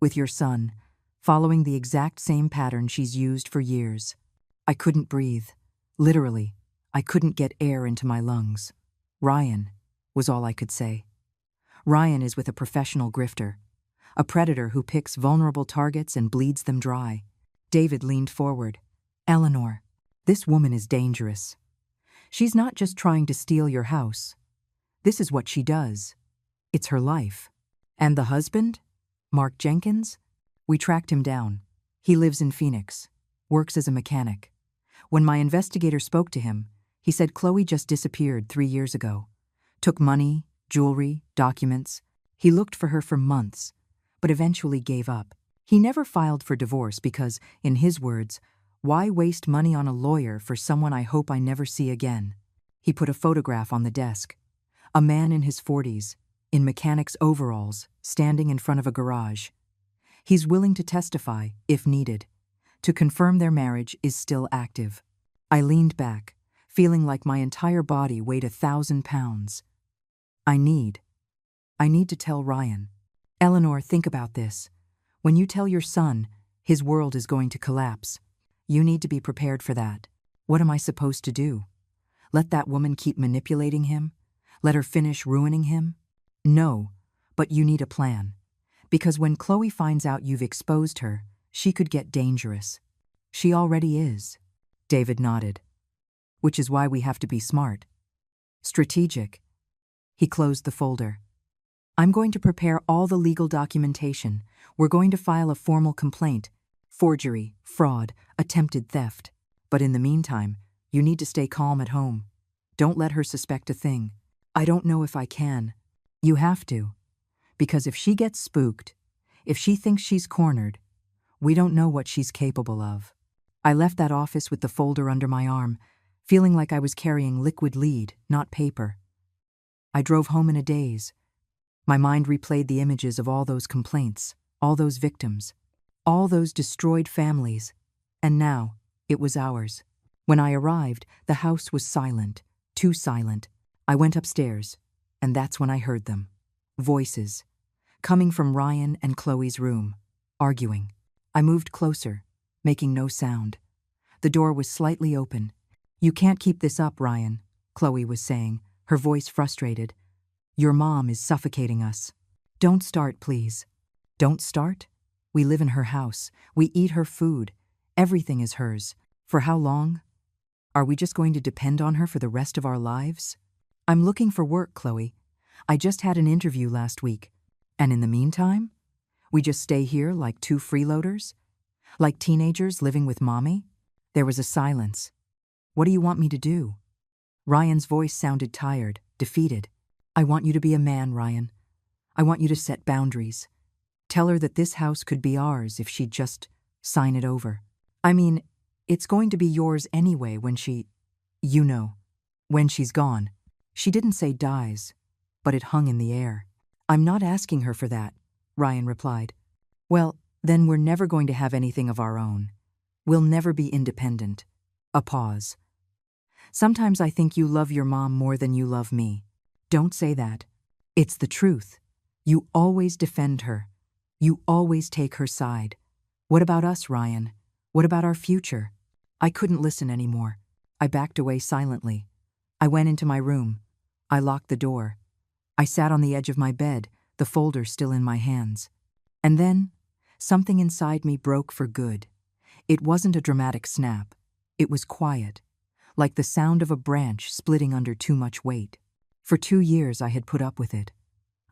With your son, following the exact same pattern she's used for years. I couldn't breathe. Literally, I couldn't get air into my lungs. Ryan, was all I could say. Ryan is with a professional grifter, a predator who picks vulnerable targets and bleeds them dry. David leaned forward. Eleanor, this woman is dangerous. She's not just trying to steal your house. This is what she does. It's her life. And the husband? Mark Jenkins? We tracked him down. He lives in Phoenix, works as a mechanic. When my investigator spoke to him, he said Chloe just disappeared 3 years ago. Took money, jewelry, documents. He looked for her for months, but eventually gave up. He never filed for divorce because, in his words, why waste money on a lawyer for someone I hope I never see again? He put a photograph on the desk. A man in his 40s, in mechanic's overalls, standing in front of a garage. He's willing to testify, if needed, to confirm their marriage is still active. I leaned back, feeling like my entire body weighed 1,000 pounds. I need to tell Ryan. Eleanor, think about this. When you tell your son, his world is going to collapse. You need to be prepared for that. What am I supposed to do? Let that woman keep manipulating him? Let her finish ruining him? No, but you need a plan. Because when Chloe finds out you've exposed her, she could get dangerous. She already is. David nodded. Which is why we have to be smart. Strategic. He closed the folder. I'm going to prepare all the legal documentation. We're going to file a formal complaint. Forgery, fraud, attempted theft. But in the meantime, you need to stay calm at home. Don't let her suspect a thing. I don't know if I can. You have to. Because if she gets spooked, if she thinks she's cornered, we don't know what she's capable of. I left that office with the folder under my arm, feeling like I was carrying liquid lead, not paper. I drove home in a daze. My mind replayed the images of all those complaints, all those victims, all those destroyed families, and now it was ours. When I arrived, the house was silent, too silent. I went upstairs, and that's when I heard them. Voices, coming from Ryan and Chloe's room, arguing. I moved closer, making no sound. The door was slightly open. You can't keep this up, Ryan, Chloe was saying, her voice frustrated. Your mom is suffocating us. Don't start, please. Don't start? We live in her house. We eat her food. Everything is hers. For how long? Are we just going to depend on her for the rest of our lives? I'm looking for work, Chloe. I just had an interview last week. And in the meantime, we just stay here like 2 freeloaders? Like teenagers living with mommy? There was a silence. What do you want me to do? Ryan's voice sounded tired, defeated. I want you to be a man, Ryan. I want you to set boundaries. Tell her that this house could be ours if she'd just sign it over. I mean, it's going to be yours anyway when when she's gone. She didn't say dies, but it hung in the air. I'm not asking her for that, Ryan replied. Well, then we're never going to have anything of our own. We'll never be independent. A pause. Sometimes I think you love your mom more than you love me. Don't say that. It's the truth. You always defend her. You always take her side. What about us, Ryan? What about our future? I couldn't listen anymore. I backed away silently. I went into my room. I locked the door. I sat on the edge of my bed, the folder still in my hands. And then, something inside me broke for good. It wasn't a dramatic snap. It was quiet, like the sound of a branch splitting under too much weight. For 2 years I had put up with it.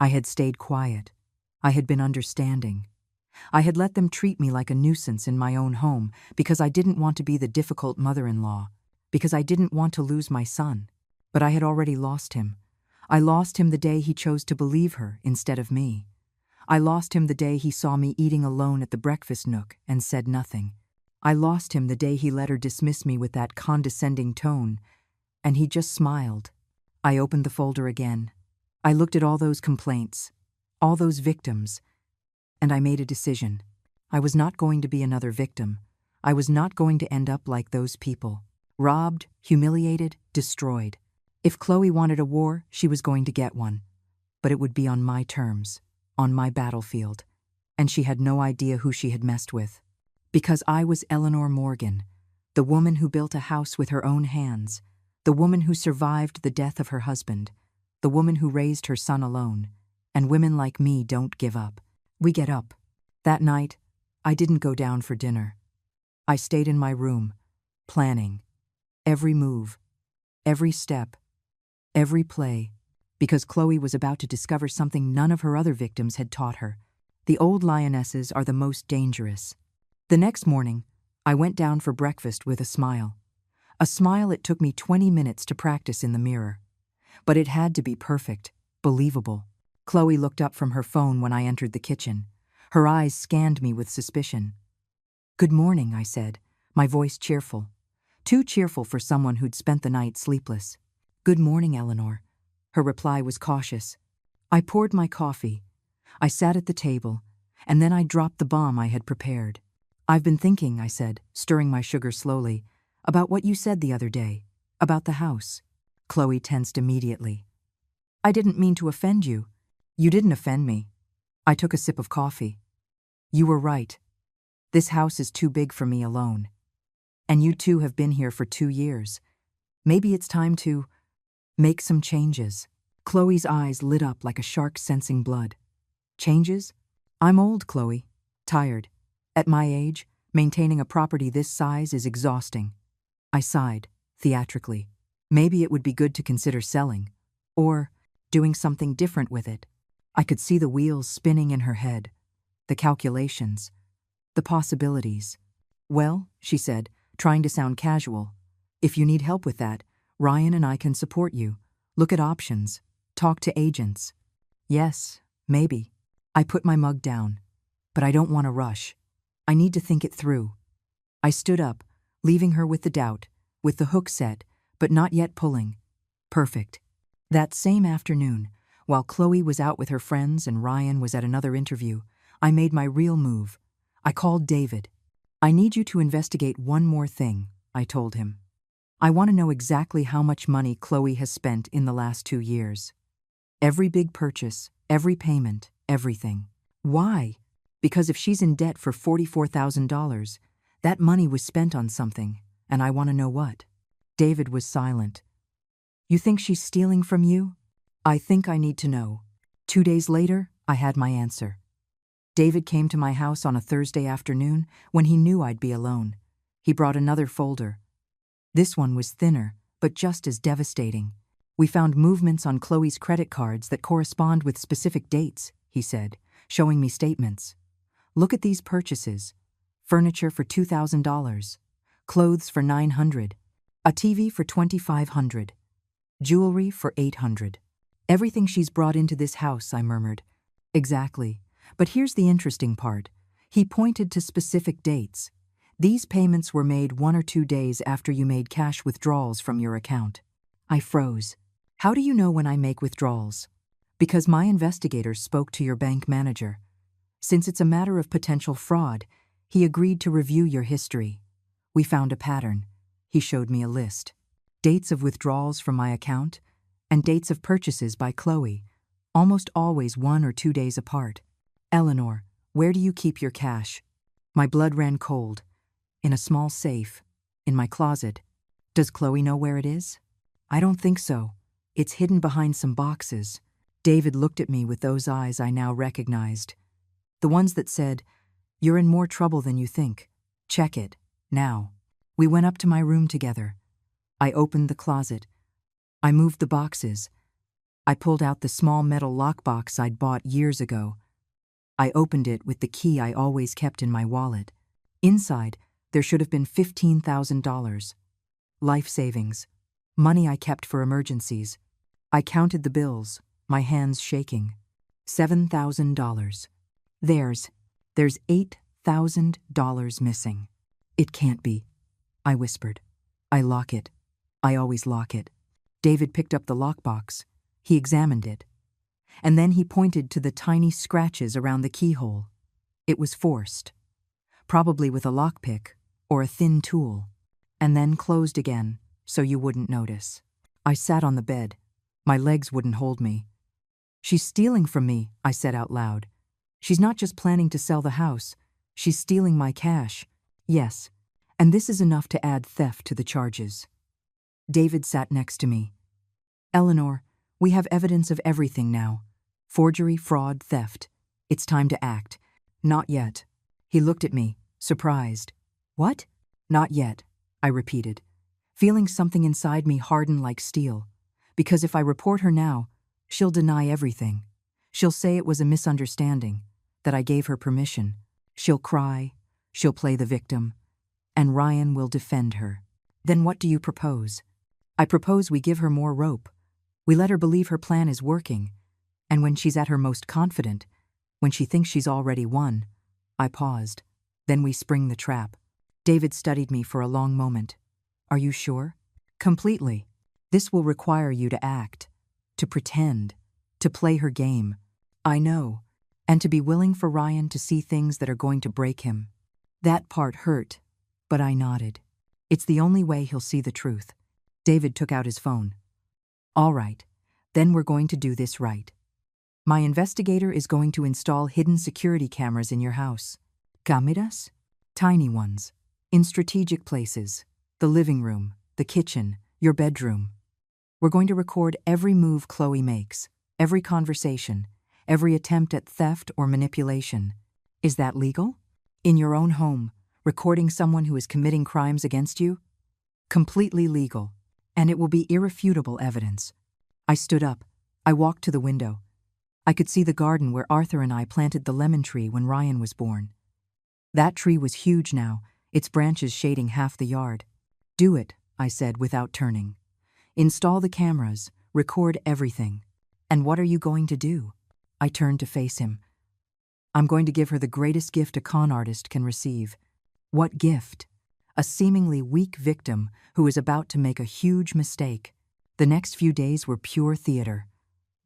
I had stayed quiet. I had been understanding. I had let them treat me like a nuisance in my own home because I didn't want to be the difficult mother-in-law, because I didn't want to lose my son. But I had already lost him. I lost him the day he chose to believe her instead of me. I lost him the day he saw me eating alone at the breakfast nook and said nothing. I lost him the day he let her dismiss me with that condescending tone, and he just smiled. I opened the folder again. I looked at all those complaints, all those victims, and I made a decision. I was not going to be another victim. I was not going to end up like those people. Robbed, humiliated, destroyed. If Chloe wanted a war, she was going to get one. But it would be on my terms, on my battlefield. And she had no idea who she had messed with. Because I was Eleanor Morgan, the woman who built a house with her own hands, the woman who survived the death of her husband, the woman who raised her son alone. And women like me don't give up. We get up. That night, I didn't go down for dinner. I stayed in my room, planning. Every move, every step, every play, because Chloe was about to discover something none of her other victims had taught her. The old lionesses are the most dangerous. The next morning, I went down for breakfast with a smile. A smile it took me 20 minutes to practice in the mirror. But it had to be perfect, believable. Chloe looked up from her phone when I entered the kitchen. Her eyes scanned me with suspicion. "Good morning," I said, my voice cheerful. Too cheerful for someone who'd spent the night sleepless. "Good morning, Eleanor." Her reply was cautious. I poured my coffee. I sat at the table, and then I dropped the bomb I had prepared. "I've been thinking," I said, stirring my sugar slowly, "about what you said the other day, about the house." Chloe tensed immediately. "I didn't mean to offend you." "You didn't offend me." I took a sip of coffee. "You were right. This house is too big for me alone. And you two have been here for 2 years. Maybe it's time to make some changes." Chloe's eyes lit up like a shark sensing blood. "Changes? I'm old, Chloe. Tired. At my age, maintaining a property this size is exhausting." I sighed, theatrically. Maybe it would be good to consider selling, or doing something different with it. I could see the wheels spinning in her head, the calculations, the possibilities. "Well," she said, trying to sound casual, "if you need help with that, Ryan and I can support you. Look at options. Talk to agents." "Yes, maybe." I put my mug down. "But I don't want to rush. I need to think it through." I stood up, leaving her with the doubt, with the hook set, but not yet pulling. Perfect. That same afternoon, while Chloe was out with her friends and Ryan was at another interview, I made my real move. I called David. "I need you to investigate one more thing," I told him. "I want to know exactly how much money Chloe has spent in the last 2 years. Every big purchase, every payment, everything." "Why?" "Because if she's in debt for $44,000, that money was spent on something, and I want to know what." David was silent. "You think she's stealing from you?" "I think I need to know." 2 days later, I had my answer. David came to my house on a Thursday afternoon when he knew I'd be alone. He brought another folder. This one was thinner, but just as devastating. "We found movements on Chloe's credit cards that correspond with specific dates," he said, showing me statements. "Look at these purchases. Furniture for $2,000, clothes for $900, a TV for $2,500, jewelry for $800. Everything she's brought into this house," I murmured. "Exactly. But here's the interesting part." He pointed to specific dates. "These payments were made 1 or 2 days after you made cash withdrawals from your account." I froze. "How do you know when I make withdrawals?" "Because my investigators spoke to your bank manager. Since it's a matter of potential fraud, he agreed to review your history. We found a pattern." He showed me a list. Dates of withdrawals from my account and dates of purchases by Chloe, almost always 1 or 2 days apart. Eleanor, where do you keep your cash? My blood ran cold. In a small safe. In my closet. Does Chloe know where it is? I don't think so. It's hidden behind some boxes. David looked at me with those eyes I now recognized. The ones that said, "You're in more trouble than you think. Check it, now." We went up to my room together. I opened the closet. I moved the boxes. I pulled out the small metal lockbox I'd bought years ago. I opened it with the key I always kept in my wallet. Inside, there should have been $15,000. Life savings. Money I kept for emergencies. I counted the bills, my hands shaking. $7,000. There's $8,000 missing. It can't be, I whispered. I lock it. I always lock it. David picked up the lockbox. He examined it. And then he pointed to the tiny scratches around the keyhole. It was forced. Probably with a lockpick or a thin tool. And then closed again, so you wouldn't notice. I sat on the bed. My legs wouldn't hold me. "She's stealing from me," I said out loud. "She's not just planning to sell the house. She's stealing my cash." "Yes, and this is enough to add theft to the charges." David sat next to me. "Eleanor, we have evidence of everything now. Forgery, fraud, theft. It's time to act." "Not yet." He looked at me, surprised. "What?" "Not yet," I repeated, feeling something inside me harden like steel. Because if I report her now, she'll deny everything. She'll say it was a misunderstanding, that I gave her permission. She'll cry, she'll play the victim, and Ryan will defend her. "Then what do you propose?" "I propose we give her more rope. We let her believe her plan is working, and when she's at her most confident, when she thinks she's already won." I paused. "Then we spring the trap." David studied me for a long moment. "Are you sure?" "Completely. This will require you to act, to pretend, to play her game." "I know, and to be willing for Ryan to see things that are going to break him." That part hurt, but I nodded. It's the only way he'll see the truth. David took out his phone. "All right, then we're going to do this right. My investigator is going to install hidden security cameras in your house." "Cámaras?" "Tiny ones. In strategic places. The living room, the kitchen, your bedroom. We're going to record every move Chloe makes, every conversation, every attempt at theft or manipulation." "Is that legal?" "In your own home, recording someone who is committing crimes against you?" "Completely legal, and it will be irrefutable evidence." I stood up. I walked to the window. I could see the garden where Arthur and I planted the lemon tree when Ryan was born. That tree was huge now, its branches shading half the yard. "Do it," I said without turning. "Install the cameras, record everything." "And what are you going to do?" I turned to face him. "I'm going to give her the greatest gift a con artist can receive." "What gift?" "A seemingly weak victim who is about to make a huge mistake." The next few days were pure theater.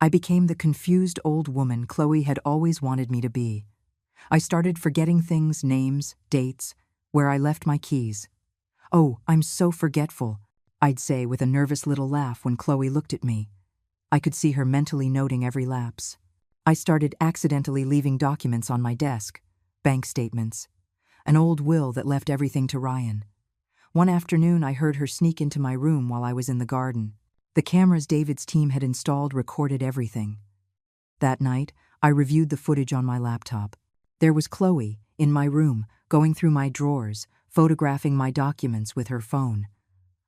I became the confused old woman Chloe had always wanted me to be. I started forgetting things, names, dates, where I left my keys. "Oh, I'm so forgetful," I'd say with a nervous little laugh when Chloe looked at me. I could see her mentally noting every lapse. I started accidentally leaving documents on my desk, bank statements, an old will that left everything to Ryan. One afternoon I heard her sneak into my room while I was in the garden. The cameras David's team had installed recorded everything. That night, I reviewed the footage on my laptop. There was Chloe, in my room, going through my drawers, photographing my documents with her phone.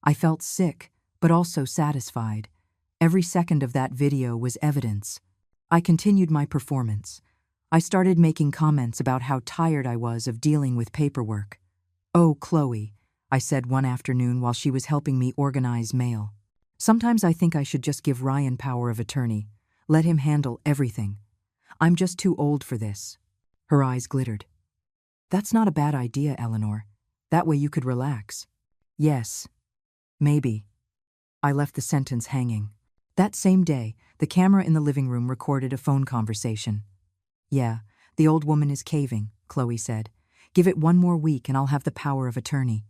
I felt sick, but also satisfied. Every second of that video was evidence. I continued my performance. I started making comments about how tired I was of dealing with paperwork. "Oh, Chloe," I said one afternoon while she was helping me organize mail. "Sometimes I think I should just give Ryan power of attorney. Let him handle everything. I'm just too old for this." Her eyes glittered. "That's not a bad idea, Eleanor. That way you could relax." "Yes, maybe." I left the sentence hanging. That same day, the camera in the living room recorded a phone conversation. "Yeah, the old woman is caving," Chloe said. "Give it 1 more week and I'll have the power of attorney."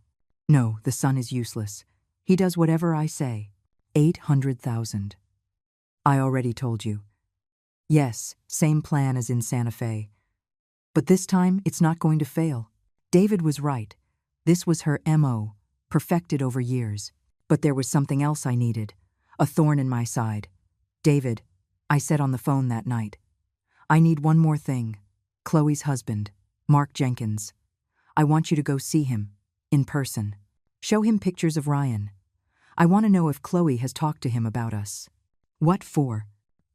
"No, the son is useless. He does whatever I say." 800,000. "I already told you." Yes, same plan as in Santa Fe. But this time, it's not going to fail. David was right. This was her MO, perfected over years. But there was something else I needed, a thorn in my side. David, I said on the phone that night, I need one more thing. Chloe's husband, Mark Jenkins. I want you to go see him, in person. Show him pictures of Ryan. I want to know if Chloe has talked to him about us. What for?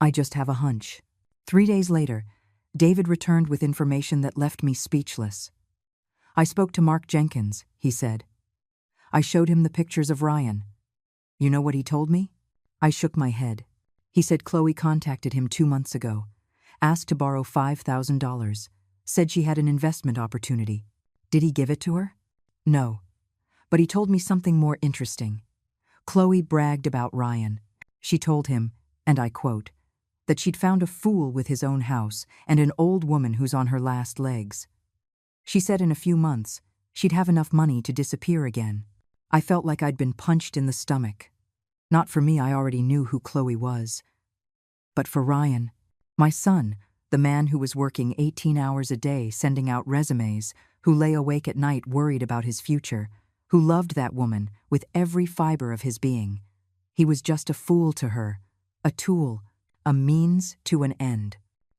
I just have a hunch. 3 days later, David returned with information that left me speechless. I spoke to Mark Jenkins, he said. I showed him the pictures of Ryan. You know what he told me? I shook my head. He said Chloe contacted him 2 months ago, asked to borrow $5,000, said she had an investment opportunity. Did he give it to her? No. But he told me something more interesting. Chloe bragged about Ryan. She told him, and I quote, that she'd found a fool with his own house and an old woman who's on her last legs. She said in a few months, she'd have enough money to disappear again. I felt like I'd been punched in the stomach. Not for me, I already knew who Chloe was. But for Ryan, my son, the man who was working 18 hours a day sending out resumes, who lay awake at night worried about his future, who loved that woman with every fiber of his being. He was just a fool to her, a tool, a means to an end.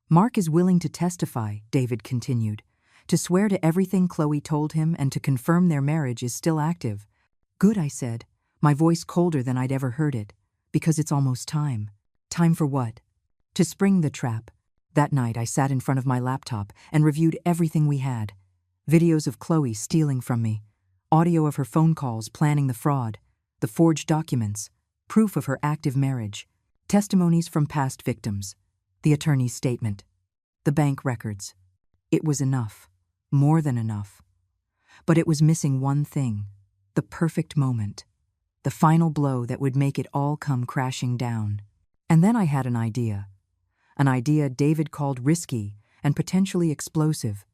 Mark is willing to testify, David continued, to swear to everything Chloe told him and to confirm their marriage is still active. Good, I said, my voice colder than I'd ever heard it, because it's almost time. Time for what? To spring the trap. That night I sat in front of my laptop and reviewed everything we had. Videos of Chloe stealing from me, audio of her phone calls planning the fraud, the forged documents, proof of her active marriage, testimonies from past victims, the attorney's statement, the bank records. It was enough, more than enough. But it was missing one thing, the perfect moment, the final blow that would make it all come crashing down. And then I had an idea David called risky and potentially explosive,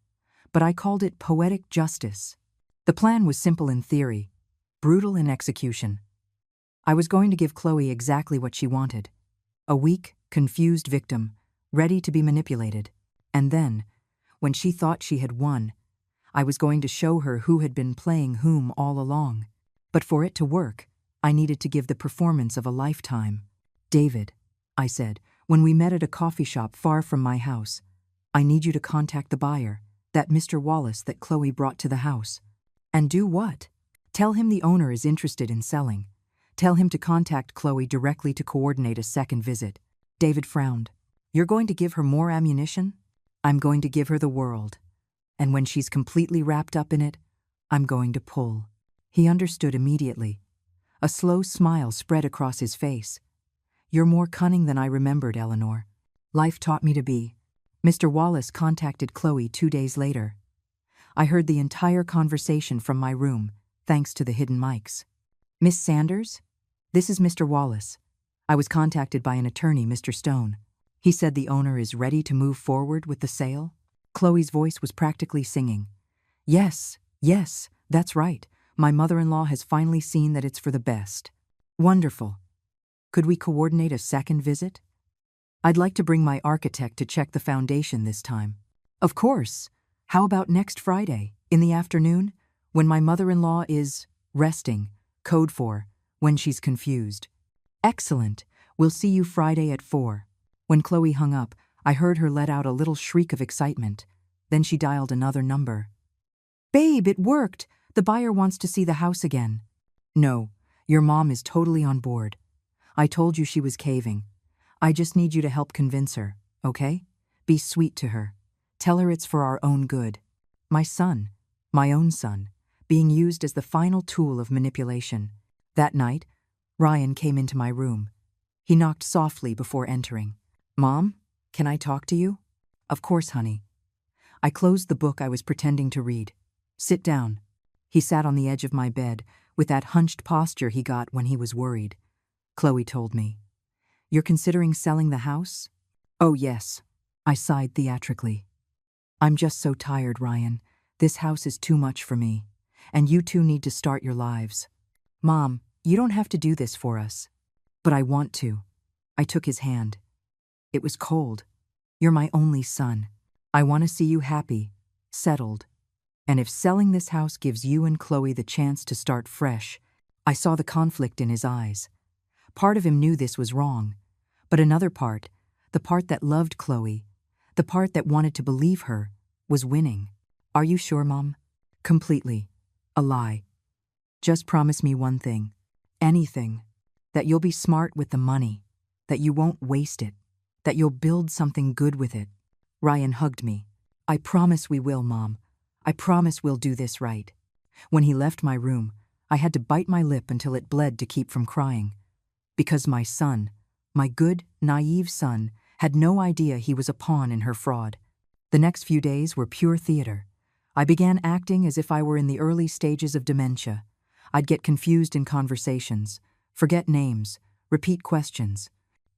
but I called it poetic justice. The plan was simple in theory, brutal in execution. I was going to give Chloe exactly what she wanted, a weak, confused victim, ready to be manipulated. And then, when she thought she had won, I was going to show her who had been playing whom all along. But for it to work, I needed to give the performance of a lifetime. David, I said, when we met at a coffee shop far from my house, I need you to contact the buyer, that Mr. Wallace that Chloe brought to the house. And do what? Tell him the owner is interested in selling. Tell him to contact Chloe directly to coordinate a second visit. David frowned. You're going to give her more ammunition? I'm going to give her the world. And when she's completely wrapped up in it, I'm going to pull. He understood immediately. A slow smile spread across his face. You're more cunning than I remembered, Eleanor. Life taught me to be. Mr. Wallace contacted Chloe 2 days later. I heard the entire conversation from my room, thanks to the hidden mics. Miss Sanders? This is Mr. Wallace. I was contacted by an attorney, Mr. Stone. He said the owner is ready to move forward with the sale. Chloe's voice was practically singing. Yes, that's right. My mother-in-law has finally seen that it's for the best. Wonderful. Could we coordinate a second visit? I'd like to bring my architect to check the foundation this time. Of course. How about next Friday, in the afternoon, when my mother-in-law is resting, code for when she's confused. Excellent. We'll see you Friday at 4. When Chloe hung up, I heard her let out a little shriek of excitement. Then she dialed another number. Babe, it worked. The buyer wants to see the house again. No, your mom is totally on board. I told you she was caving. I just need you to help convince her, okay? Be sweet to her. Tell her it's for our own good. My son, my own son, being used as the final tool of manipulation. That night, Ryan came into my room. He knocked softly before entering. Mom, can I talk to you? Of course, honey. I closed the book I was pretending to read. Sit down. He sat on the edge of my bed with that hunched posture he got when he was worried. Chloe told me. You're considering selling the house? Oh, yes. I sighed theatrically. I'm just so tired, Ryan. This house is too much for me. And you two need to start your lives. Mom, you don't have to do this for us. But I want to. I took his hand. It was cold, You're my only son. I want to see you happy, settled. And if selling this house gives you and Chloe the chance to start fresh, I saw the conflict in his eyes. Part of him knew this was wrong, but another part, the part that loved Chloe, the part that wanted to believe her, was winning. Are you sure, Mom? Completely. A lie. Just promise me one thing. Anything. That you'll be smart with the money. That you won't waste it. That you'll build something good with it. Ryan hugged me. I promise we will, Mom. I promise we'll do this right. When he left my room, I had to bite my lip until it bled to keep from crying. Because my son, my good, naive son, had no idea he was a pawn in her fraud. The next few days were pure theater. I began acting as if I were in the early stages of dementia. I'd get confused in conversations, forget names, repeat questions.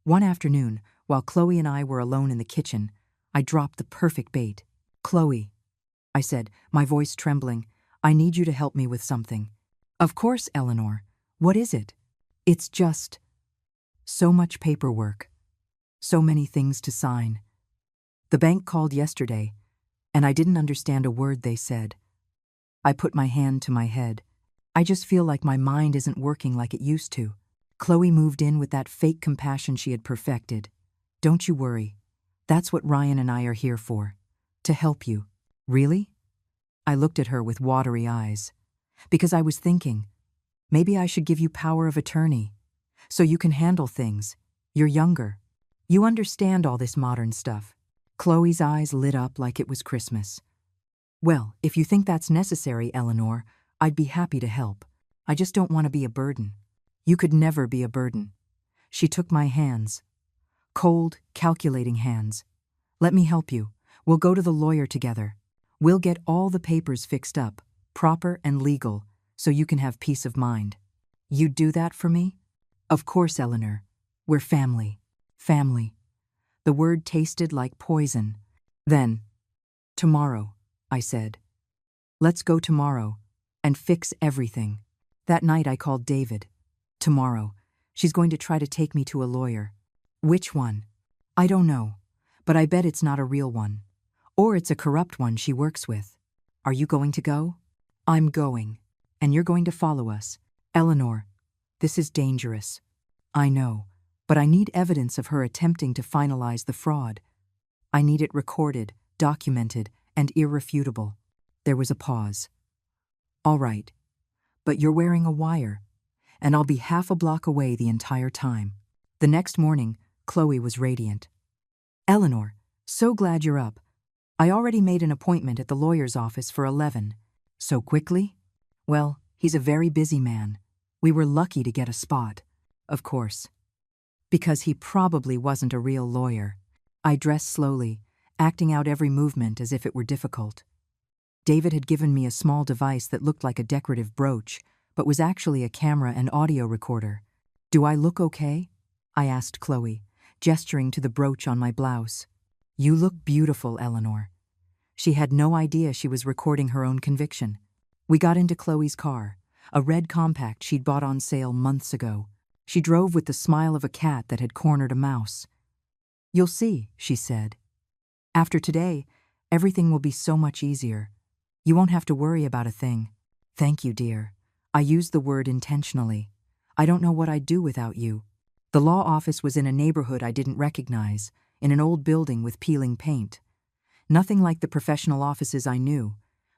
One afternoon, while Chloe and I were alone in the kitchen, I dropped the perfect bait. "Chloe," I said, my voice trembling, "I need you to help me with something." "Of course, Eleanor. What is it?" "It's just so much paperwork. So many things to sign. The bank called yesterday, and I didn't understand a word they said." I put my hand to my head. "I just feel like my mind isn't working like it used to." Chloe moved in with that fake compassion she had perfected. "Don't you worry. That's what Ryan and I are here for. To help you." "Really?" I looked at her with watery eyes. "Because I was thinking, maybe I should give you power of attorney, so you can handle things. You're younger. You understand all this modern stuff." Chloe's eyes lit up like it was Christmas. "Well, if you think that's necessary, Eleanor, I'd be happy to help. I just don't want to be a burden." "You could never be a burden." She took my hands. Cold, calculating hands. "Let me help you. We'll go to the lawyer together. We'll get all the papers fixed up, proper and legal, so you can have peace of mind." "You'd do that for me?" "Of course, Eleanor. We're family." Family. The word tasted like poison. "Then, tomorrow," I said. "Let's go tomorrow and fix everything." That night I called David. "Tomorrow, she's going to try to take me to a lawyer." "Which one?" "I don't know, but I bet it's not a real one. Or it's a corrupt one she works with." "Are you going to go?" "I'm going, and you're going to follow us." "Eleanor, this is dangerous." "I know, but I need evidence of her attempting to finalize the fraud. I need it recorded, documented, and irrefutable." There was a pause. "All right, but you're wearing a wire, and I'll be half a block away the entire time." The next morning, Chloe was radiant. "Eleanor, so glad you're up. I already made an appointment at the lawyer's office for 11. "So quickly?" "Well, he's a very busy man. We were lucky to get a spot." "Of course. Because he probably wasn't a real lawyer." I dressed slowly, acting out every movement as if it were difficult. David had given me a small device that looked like a decorative brooch, but was actually a camera and audio recorder. "Do I look okay?" I asked Chloe, gesturing to the brooch on my blouse. "You look beautiful, Eleanor." She had no idea she was recording her own conviction. We got into Chloe's car, a red compact she'd bought on sale months ago. She drove with the smile of a cat that had cornered a mouse. "You'll see," she said. "After today, everything will be so much easier. You won't have to worry about a thing." "Thank you, dear." I used the word intentionally. "I don't know what I'd do without you." The law office was in a neighborhood I didn't recognize, in an old building with peeling paint. Nothing like the professional offices I knew.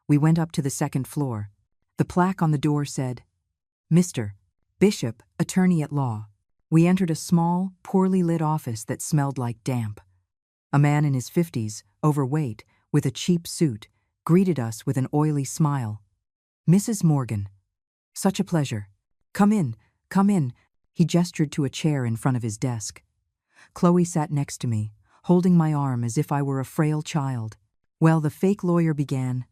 We went up to the second floor. The plaque on the door said, "Mr. Bishop, Attorney at Law." We entered a small, poorly lit office that smelled like damp. A man in his 50s, overweight, with a cheap suit, greeted us with an oily smile. "Mrs. Morgan. Such a pleasure. Come in, come in." He gestured to a chair in front of his desk. Chloe sat next to me, holding my arm as if I were a frail child. Well, the fake lawyer began.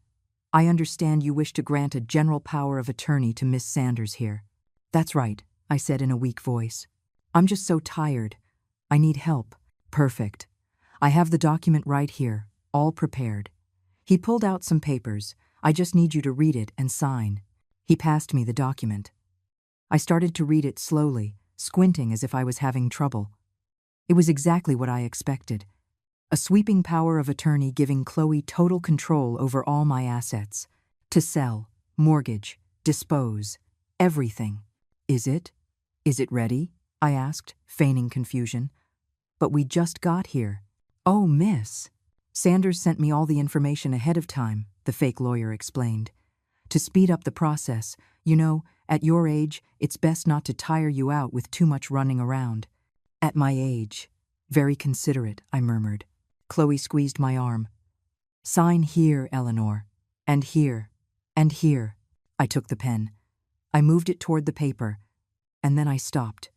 "I understand you wish to grant a general power of attorney to Miss Sanders here." "That's right," I said in a weak voice. "I'm just so tired. I need help." "Perfect. I have the document right here, all prepared." He pulled out some papers. "I just need you to read it and sign." He passed me the document. I started to read it slowly, squinting as if I was having trouble. It was exactly what I expected. A sweeping power of attorney giving Chloe total control over all my assets. To sell, mortgage, dispose, everything. Is it? Is it ready? I asked, feigning confusion. But we just got here. Oh, miss. Sanders sent me all the information ahead of time, the fake lawyer explained. To speed up the process, you know, at your age, it's best not to tire you out with too much running around. At my age. Very considerate, I murmured. Chloe squeezed my arm. Sign here, Eleanor. And here. And here. I took the pen. I moved it toward the paper. And then I stopped.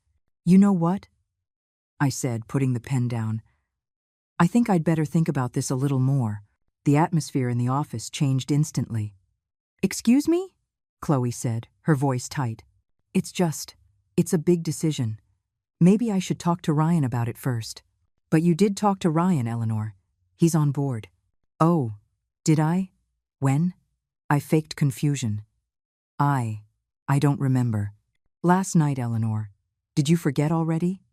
You know what? I said, putting the pen down. I think I'd better think about this a little more. The atmosphere in the office changed instantly. Excuse me? Chloe said, her voice tight. It's a big decision. Maybe I should talk to Ryan about it first. But you did talk to Ryan, Eleanor. He's on board. Oh, did I? When? I faked confusion. I don't remember. Last night, Eleanor. Did you forget already?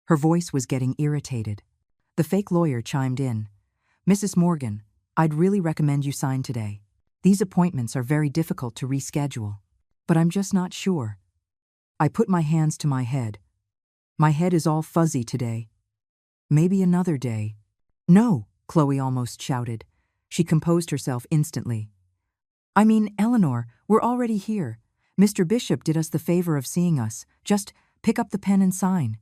Her voice was getting irritated. The fake lawyer chimed in. Mrs. Morgan, I'd really recommend you sign today. These appointments are very difficult to reschedule. But I'm just not sure. I put my hands to my head. My head is all fuzzy today. Maybe another day. No, Chloe almost shouted. She composed herself instantly. I mean, Eleanor, we're already here. Mr. Bishop did us the favor of seeing us. Just pick up the pen and sign.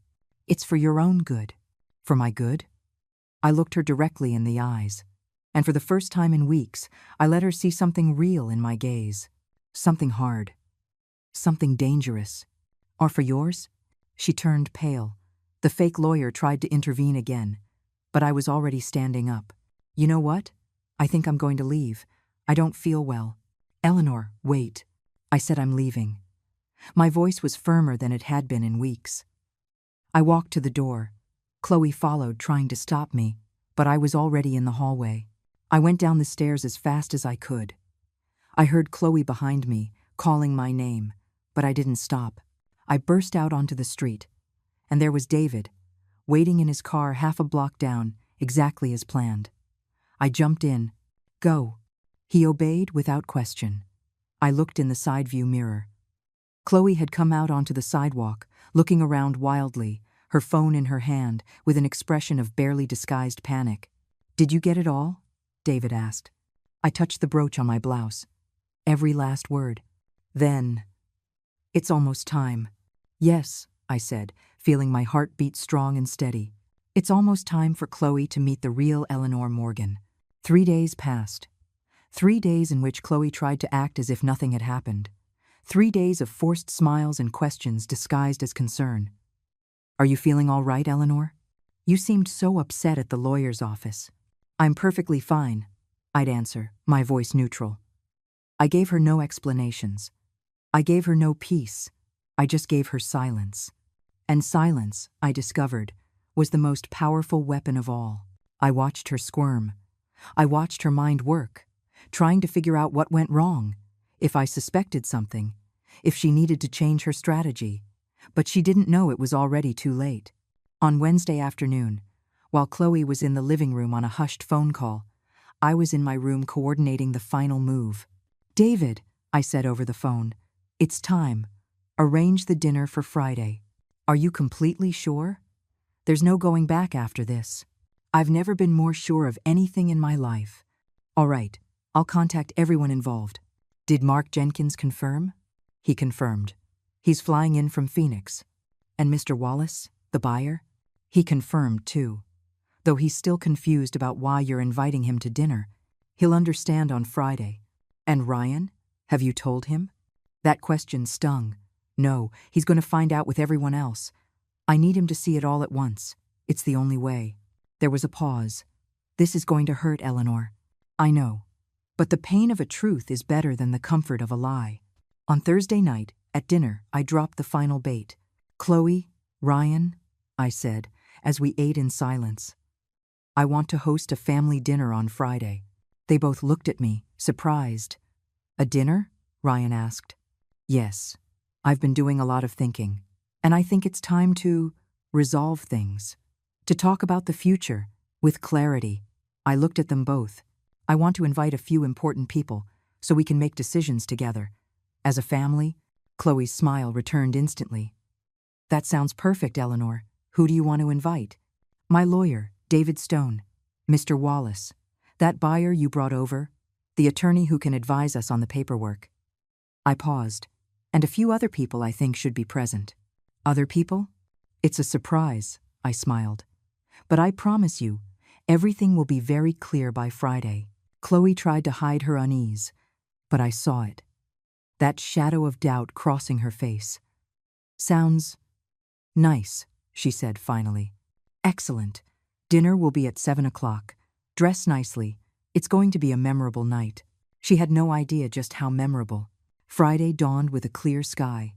It's for your own good. For my good? I looked her directly in the eyes. And for the first time in weeks, I let her see something real in my gaze. Something hard. Something dangerous. Or for yours? She turned pale. The fake lawyer tried to intervene again, but I was already standing up. You know what? I think I'm going to leave. I don't feel well. Eleanor, wait. I said I'm leaving. My voice was firmer than it had been in weeks. I walked to the door. Chloe followed, trying to stop me, but I was already in the hallway. I went down the stairs as fast as I could. I heard Chloe behind me, calling my name, but I didn't stop. I burst out onto the street, and there was David, waiting in his car half a block down, exactly as planned. I jumped in. Go. He obeyed without question. I looked in the side view mirror. Chloe had come out onto the sidewalk, looking around wildly, her phone in her hand, with an expression of barely disguised panic. Did you get it all? David asked. I touched the brooch on my blouse. Every last word. Then, it's almost time. Yes, I said, feeling my heart beat strong and steady. It's almost time for Chloe to meet the real Eleanor Morgan. 3 days passed. 3 days in which Chloe tried to act as if nothing had happened. 3 days of forced smiles and questions disguised as concern. Are you feeling all right, Eleanor? You seemed so upset at the lawyer's office. I'm perfectly fine, I'd answer, my voice neutral. I gave her no explanations. I gave her no peace. I just gave her silence. And silence, I discovered, was the most powerful weapon of all. I watched her squirm. I watched her mind work, trying to figure out what went wrong, if I suspected something, if she needed to change her strategy. But she didn't know it was already too late. On Wednesday afternoon, while Chloe was in the living room on a hushed phone call, I was in my room coordinating the final move. David, I said over the phone, it's time. Arrange the dinner for Friday. Are you completely sure? There's no going back after this. I've never been more sure of anything in my life. All right, I'll contact everyone involved. Did Mark Jenkins confirm? He confirmed. He's flying in from Phoenix. And Mr. Wallace, the buyer? He confirmed too. Though he's still confused about why you're inviting him to dinner. He'll understand on Friday. And Ryan? Have you told him? That question stung. No, he's going to find out with everyone else. I need him to see it all at once. It's the only way. There was a pause. This is going to hurt, Eleanor. I know. But the pain of a truth is better than the comfort of a lie. On Thursday night, at dinner, I dropped the final bait. Chloe, Ryan, I said, as we ate in silence. I want to host a family dinner on Friday. They both looked at me, surprised. A dinner? Ryan asked. Yes. I've been doing a lot of thinking, and I think it's time to resolve things, to talk about the future, With clarity, I looked at them both. I want to invite a few important people so we can make decisions together. As a family, Chloe's smile returned instantly. That sounds perfect, Eleanor. Who do you want to invite? My lawyer, David Stone. Mr. Wallace. That buyer you brought over. The attorney who can advise us on the paperwork. I paused. And a few other people I think should be present. Other people? It's a surprise, I smiled. But I promise you, everything will be very clear by Friday. Chloe tried to hide her unease, but I saw it. That shadow of doubt crossing her face. Sounds nice, she said finally. Excellent. Dinner will be at 7 o'clock. Dress nicely. It's going to be a memorable night. She had no idea just how memorable. Friday dawned with a clear sky.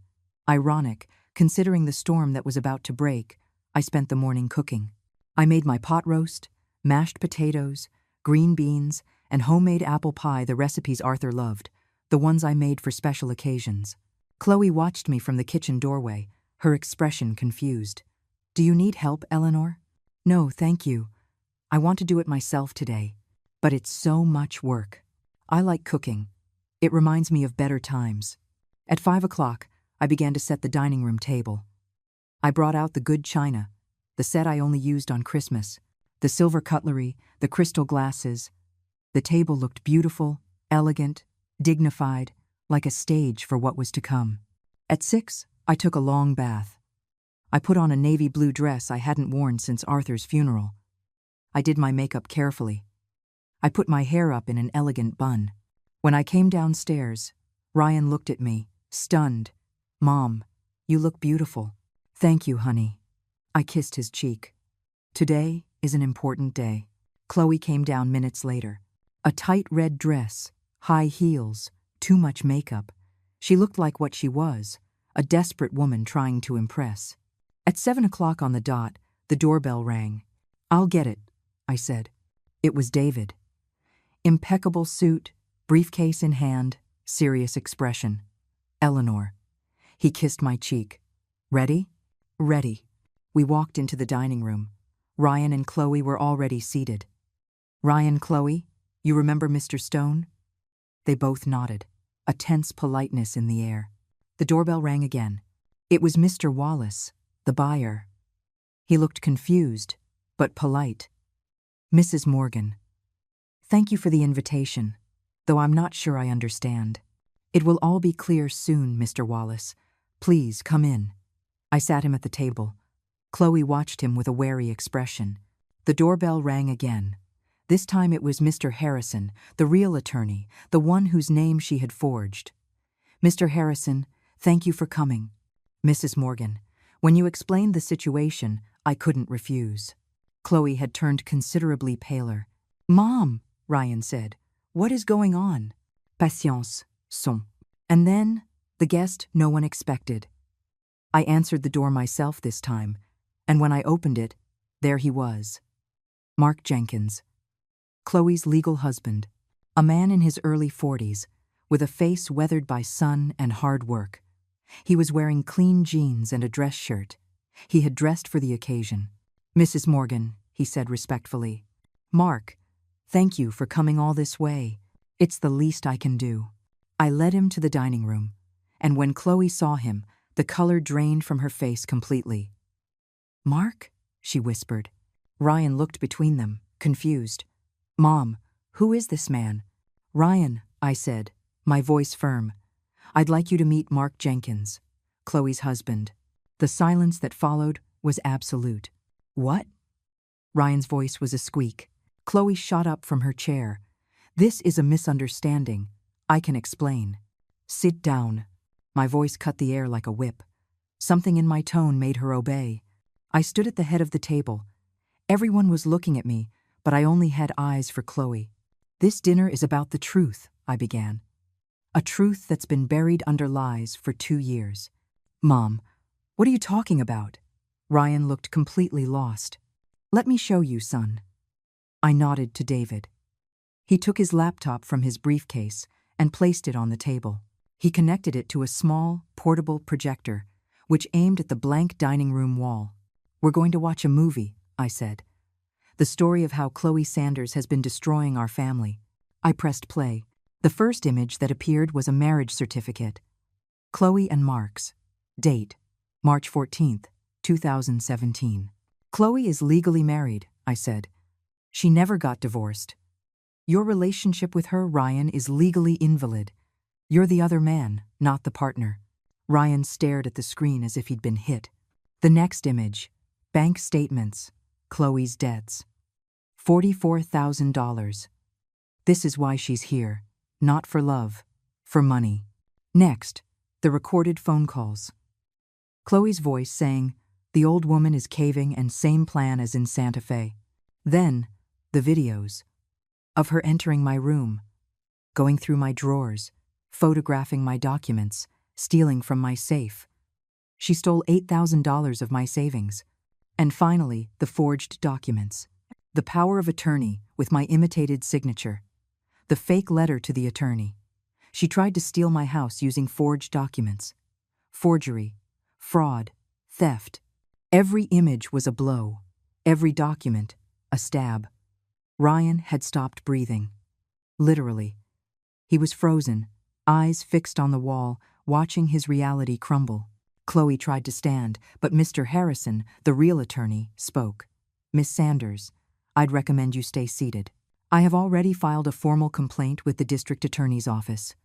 Ironic, considering the storm that was about to break, I spent the morning cooking. I made my pot roast, mashed potatoes, green beans, and homemade apple pie, the recipes Arthur loved, the ones I made for special occasions. Chloe watched me from the kitchen doorway, her expression confused. Do you need help, Eleanor? No, thank you. I want to do it myself today. But it's so much work. I like cooking. It reminds me of better times. At 5 o'clock, I began to set the dining room table. I brought out the good china, the set I only used on Christmas, the silver cutlery, the crystal glasses. The table looked beautiful, elegant, dignified, like a stage for what was to come. At 6, I took a long bath. I put on a navy blue dress I hadn't worn since Arthur's funeral. I did my makeup carefully. I put my hair up in an elegant bun. When I came downstairs, Ryan looked at me, stunned. Mom, you look beautiful. Thank you, honey. I kissed his cheek. Today is an important day. Chloe came down minutes later. A tight red dress, high heels, too much makeup. She looked like what she was, a desperate woman trying to impress. At 7 o'clock on the dot, the doorbell rang. I'll get it, I said. It was David. Impeccable suit, briefcase in hand, serious expression. Eleanor. He kissed my cheek. Ready? Ready. We walked into the dining room. Ryan and Chloe were already seated. Ryan, Chloe, you remember Mr. Stone? They both nodded, a tense politeness in the air. The doorbell rang again. It was Mr. Wallace, the buyer. He looked confused, but polite. Mrs. Morgan. Thank you for the invitation, though I'm not sure I understand. It will all be clear soon, Mr. Wallace. Please come in. I sat him at the table. Chloe watched him with a wary expression. The doorbell rang again. This time it was Mr. Harrison, the real attorney, the one whose name she had forged. Mr. Harrison, thank you for coming. Mrs. Morgan, when you explained the situation, I couldn't refuse. Chloe had turned considerably paler. Mom, Ryan said, what is going on? Patience, son. And then, the guest no one expected. I answered the door myself this time, and when I opened it, there he was. Mark Jenkins, Chloe's legal husband, a man in his early 40s, with a face weathered by sun and hard work. He was wearing clean jeans and a dress shirt. He had dressed for the occasion. Mrs. Morgan, he said respectfully. Mark, thank you for coming all this way. It's the least I can do. I led him to the dining room, and when Chloe saw him, the color drained from her face completely. Mark? She whispered. Ryan looked between them, confused. Mom, who is this man? Ryan, I said, my voice firm. I'd like you to meet Mark Jenkins, Chloe's husband. The silence that followed was absolute. What? Ryan's voice was a squeak. Chloe shot up from her chair. This is a misunderstanding. I can explain. Sit down. My voice cut the air like a whip. Something in my tone made her obey. I stood at the head of the table. Everyone was looking at me, but I only had eyes for Chloe. This dinner is about the truth, I began. A truth that's been buried under lies for 2 years. Mom, what are you talking about? Ryan looked completely lost. Let me show you, son. I nodded to David. He took his laptop from his briefcase and placed it on the table. He connected it to a small, portable projector, which aimed at the blank dining room wall. We're going to watch a movie, I said. The story of how Chloe Sanders has been destroying our family. I pressed play. The first image that appeared was a marriage certificate. Chloe and Mark's. Date: March 14th, 2017. Chloe is legally married, I said. She never got divorced. Your relationship with her, Ryan, is legally invalid. You're the other man, not the partner. Ryan stared at the screen as if he'd been hit. The next image: bank statements, Chloe's debts. $44,000. This is why she's here. Not for love, for money. Next, the recorded phone calls. Chloe's voice saying, "The old woman is caving and same plan as in Santa Fe." Then, the videos of her entering my room, going through my drawers, photographing my documents, stealing from my safe. She stole $8,000 of my savings. And finally, the forged documents. The power of attorney with my imitated signature. The fake letter to the attorney. She tried to steal my house using forged documents. Forgery, fraud, theft. Every image was a blow. Every document, a stab. Ryan had stopped breathing. Literally. He was frozen, eyes fixed on the wall, watching his reality crumble. Chloe tried to stand, but Mr. Harrison, the real attorney, spoke. "Miss Sanders, I'd recommend you stay seated. I have already filed a formal complaint with the district attorney's office.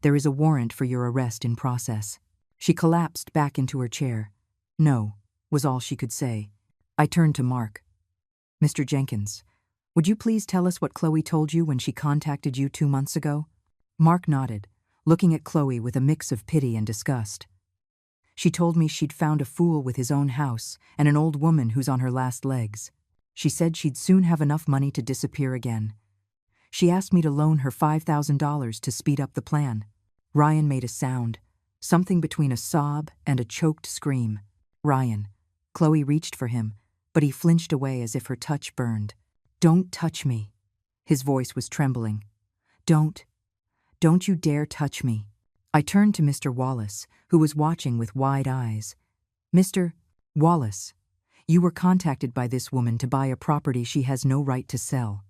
There is a warrant for your arrest in process." She collapsed back into her chair. "No," was all she could say. I turned to Mark. "Mr. Jenkins, would you please tell us what Chloe told you when she contacted you 2 months ago?" Mark nodded, looking at Chloe with a mix of pity and disgust. "She told me she'd found a fool with his own house and an old woman who's on her last legs. She said she'd soon have enough money to disappear again. She asked me to loan her $5,000 to speed up the plan." Ryan made a sound, something between a sob and a choked scream. "Ryan." Chloe reached for him, but he flinched away as if her touch burned. "Don't touch me." His voice was trembling. Don't you dare touch me." I turned to Mr. Wallace, who was watching with wide eyes. "Mr. Wallace, you were contacted by this woman to buy a property she has no right to sell.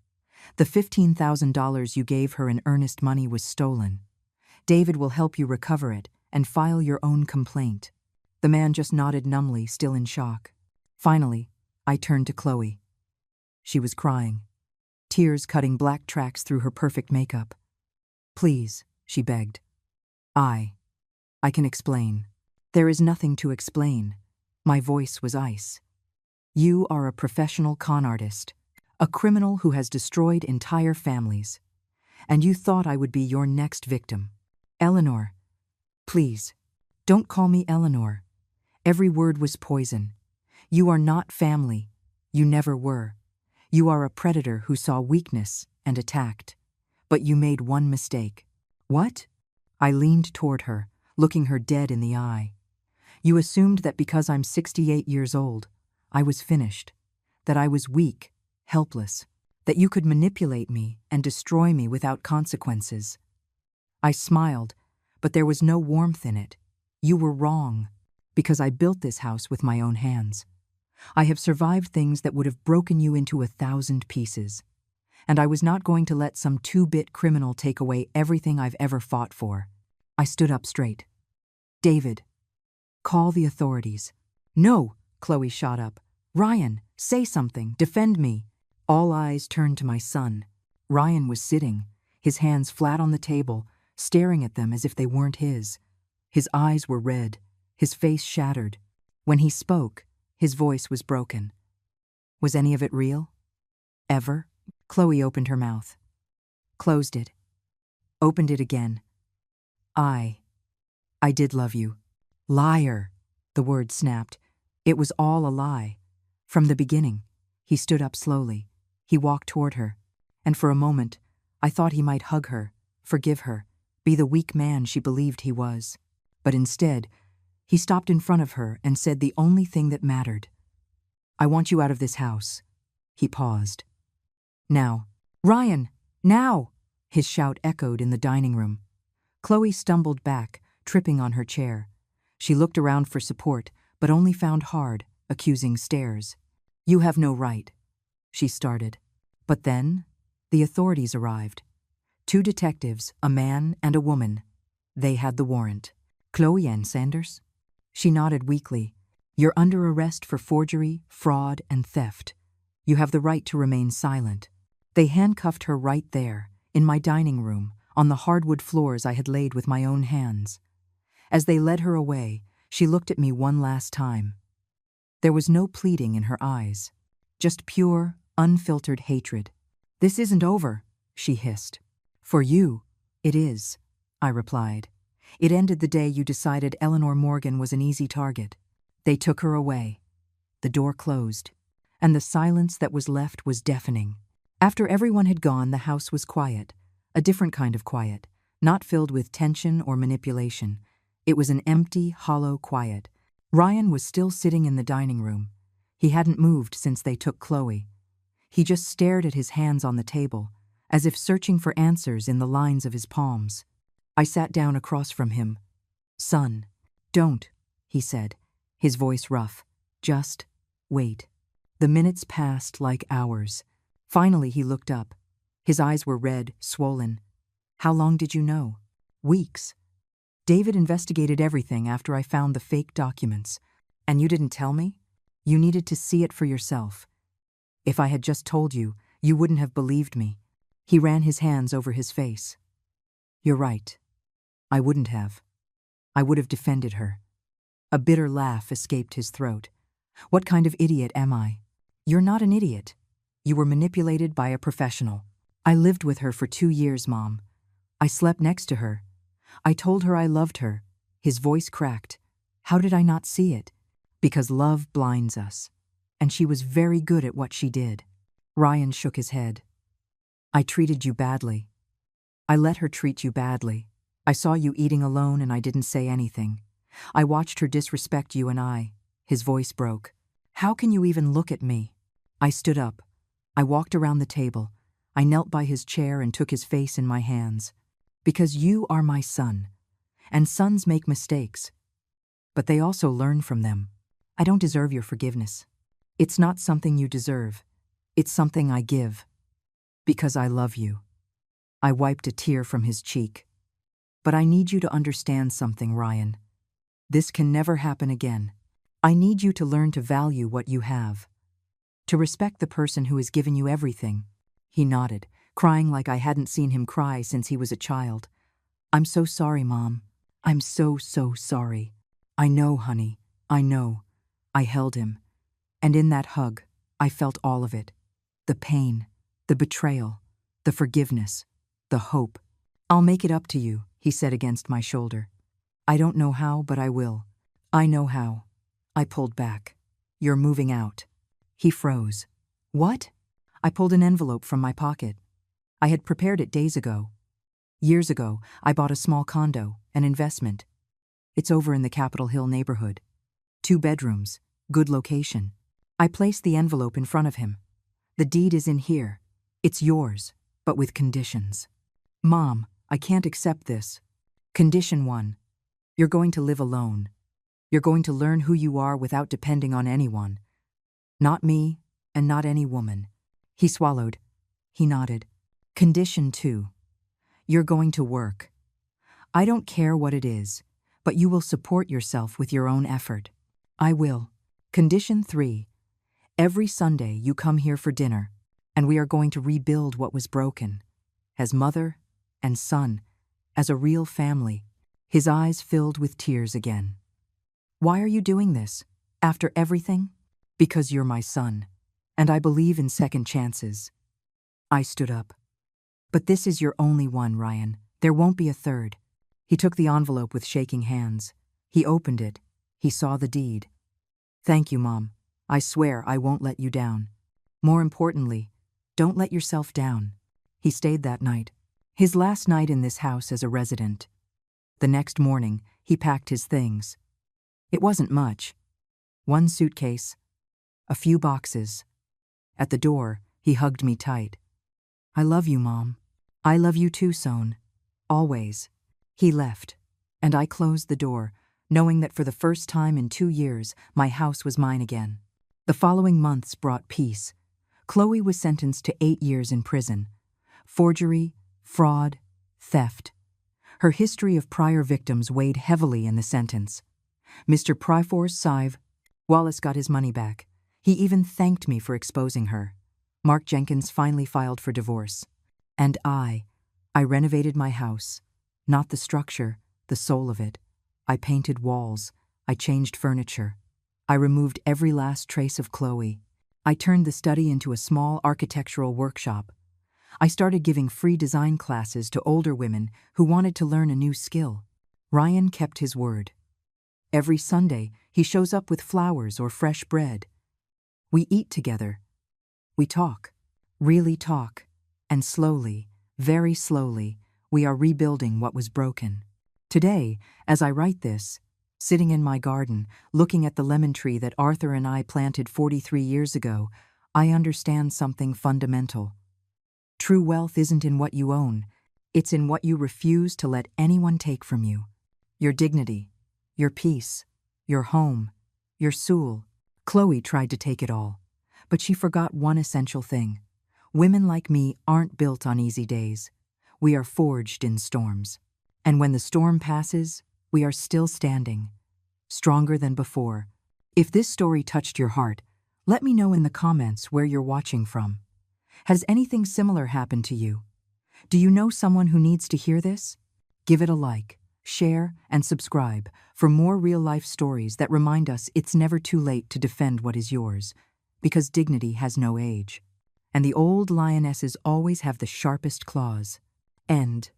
The $15,000 you gave her in earnest money was stolen. David will help you recover it and file your own complaint." The man just nodded numbly, still in shock. Finally, I turned to Chloe. She was crying, tears cutting black tracks through her perfect makeup. "Please," she begged. I can explain." "There is nothing to explain." My voice was ice. "You are a professional con artist, a criminal who has destroyed entire families. And you thought I would be your next victim. Eleanor, please, don't call me Eleanor." Every word was poison. "You are not family. You never were. You are a predator who saw weakness and attacked. But you made one mistake." "What?" I leaned toward her, looking her dead in the eye. "You assumed that because I'm 68 years old, I was finished, that I was weak, helpless, that you could manipulate me and destroy me without consequences." I smiled, but there was no warmth in it. "You were wrong, because I built this house with my own hands. I have survived things that would have broken you into 1,000 pieces. And I was not going to let some 2-bit criminal take away everything I've ever fought for." I stood up straight. "David, call the authorities." "No," Chloe shot up. "Ryan, say something, defend me." All eyes turned to my son. Ryan was sitting, his hands flat on the table, staring at them as if they weren't his. His eyes were red, his face shattered. When he spoke, his voice was broken. "Was any of it real? Ever?" Chloe opened her mouth, closed it, opened it again. I did love you." "Liar," the word snapped. "It was all a lie. From the beginning." He stood up slowly. He walked toward her, and for a moment, I thought he might hug her, forgive her, be the weak man she believed he was. But instead, he stopped in front of her and said the only thing that mattered. "I want you out of this house." He paused. "Now." "Ryan, now!" His shout echoed in the dining room. Chloe stumbled back, tripping on her chair. She looked around for support, but only found hard, accusing stares. "You have no right." she started. But then, the authorities arrived. 2 detectives, a man and a woman. They had the warrant. Chloe Ann Sanders? She nodded weakly. You're under arrest for forgery, fraud, and theft. You have the right to remain silent. They handcuffed her right there, in my dining room, on the hardwood floors I had laid with my own hands. As they led her away, she looked at me one last time. There was no pleading in her eyes, just pure, unfiltered hatred. This isn't over, she hissed. For you, it is, I replied. It ended the day you decided Eleanor Morgan was an easy target. They took her away. The door closed, and the silence that was left was deafening. After everyone had gone, the house was quiet, a different kind of quiet, not filled with tension or manipulation. It was an empty, hollow quiet. Ryan was still sitting in the dining room. He hadn't moved since they took Chloe. He just stared at his hands on the table, as if searching for answers in the lines of his palms. I sat down across from him. Son, don't, he said, his voice rough. Just wait. The minutes passed like hours. Finally, he looked up. His eyes were red, swollen. How long did you know? Weeks. David investigated everything after I found the fake documents. And you didn't tell me? You needed to see it for yourself. If I had just told you, you wouldn't have believed me. He ran his hands over his face. You're right. I wouldn't have. I would have defended her. A bitter laugh escaped his throat. What kind of idiot am I? You're not an idiot. You were manipulated by a professional. I lived with her for 2 years, Mom. I slept next to her. I told her I loved her. His voice cracked. How did I not see it? Because love blinds us. And she was very good at what she did. Ryan shook his head. I treated you badly. I let her treat you badly. I saw you eating alone and I didn't say anything. I watched her disrespect you and I. His voice broke. How can you even look at me? I stood up. I walked around the table. I knelt by his chair and took his face in my hands. Because you are my son. And sons make mistakes. But they also learn from them. I don't deserve your forgiveness. It's not something you deserve. It's something I give. Because I love you. I wiped a tear from his cheek. But I need you to understand something, Ryan. This can never happen again. I need you to learn to value what you have. To respect the person who has given you everything. He nodded, crying like I hadn't seen him cry since he was a child. I'm so sorry, Mom. I'm so sorry. I know, honey. I know. I held him. And in that hug, I felt all of it. The pain, the betrayal, the forgiveness, the hope. I'll make it up to you, he said against my shoulder. I don't know how, but I will. I know how. I pulled back. You're moving out. He froze. What? I pulled an envelope from my pocket. I had prepared it days ago. Years ago, I bought a small condo, an investment. It's over in the Capitol Hill neighborhood. 2 bedrooms, good location. I placed the envelope in front of him. The deed is in here. It's yours, but with conditions. Mom, I can't accept this. Condition 1. You're going to live alone. You're going to learn who you are without depending on anyone. Not me, and not any woman. He swallowed. He nodded. Condition 2. You're going to work. I don't care what it is, but you will support yourself with your own effort. I will. Condition 3. Every Sunday you come here for dinner, and we are going to rebuild what was broken. As mother and son, as a real family. His eyes filled with tears again. Why are you doing this? After everything? Because you're my son, and I believe in second chances. I stood up. But this is your only one, Ryan. There won't be a third. He took the envelope with shaking hands. He opened it. He saw the deed. Thank you, Mom. I swear I won't let you down. More importantly, don't let yourself down. He stayed that night. His last night in this house as a resident. The next morning, he packed his things. It wasn't much. 1 suitcase, a few boxes. At the door, he hugged me tight. I love you, Mom. I love you too, Son. Always. He left, and I closed the door, knowing that for the first time in 2 years, my house was mine again. The following months brought peace. Chloe was sentenced to 8 years in prison. Forgery, fraud, theft. Her history of prior victims weighed heavily in the sentence. Mr. Pryforce Sive. Wallace got his money back. He even thanked me for exposing her. Mark Jenkins finally filed for divorce. And I renovated my house. Not the structure, the soul of it. I painted walls. I changed furniture. I removed every last trace of Chloe. I turned the study into a small architectural workshop. I started giving free design classes to older women who wanted to learn a new skill. Ryan kept his word. Every Sunday, he shows up with flowers or fresh bread. We eat together. We talk. Really talk. And slowly, very slowly, we are rebuilding what was broken. Today, as I write this, sitting in my garden, looking at the lemon tree that Arthur and I planted 43 years ago, I understand something fundamental. True wealth isn't in what you own, it's in what you refuse to let anyone take from you. Your dignity, your peace, your home, your soul. Chloe tried to take it all, but she forgot one essential thing. Women like me aren't built on easy days. We are forged in storms. And when the storm passes, we are still standing, stronger than before. If this story touched your heart, let me know in the comments where you're watching from. Has anything similar happened to you? Do you know someone who needs to hear this? Give it a like, share, and subscribe for more real-life stories that remind us it's never too late to defend what is yours, because dignity has no age. And the old lionesses always have the sharpest claws. End.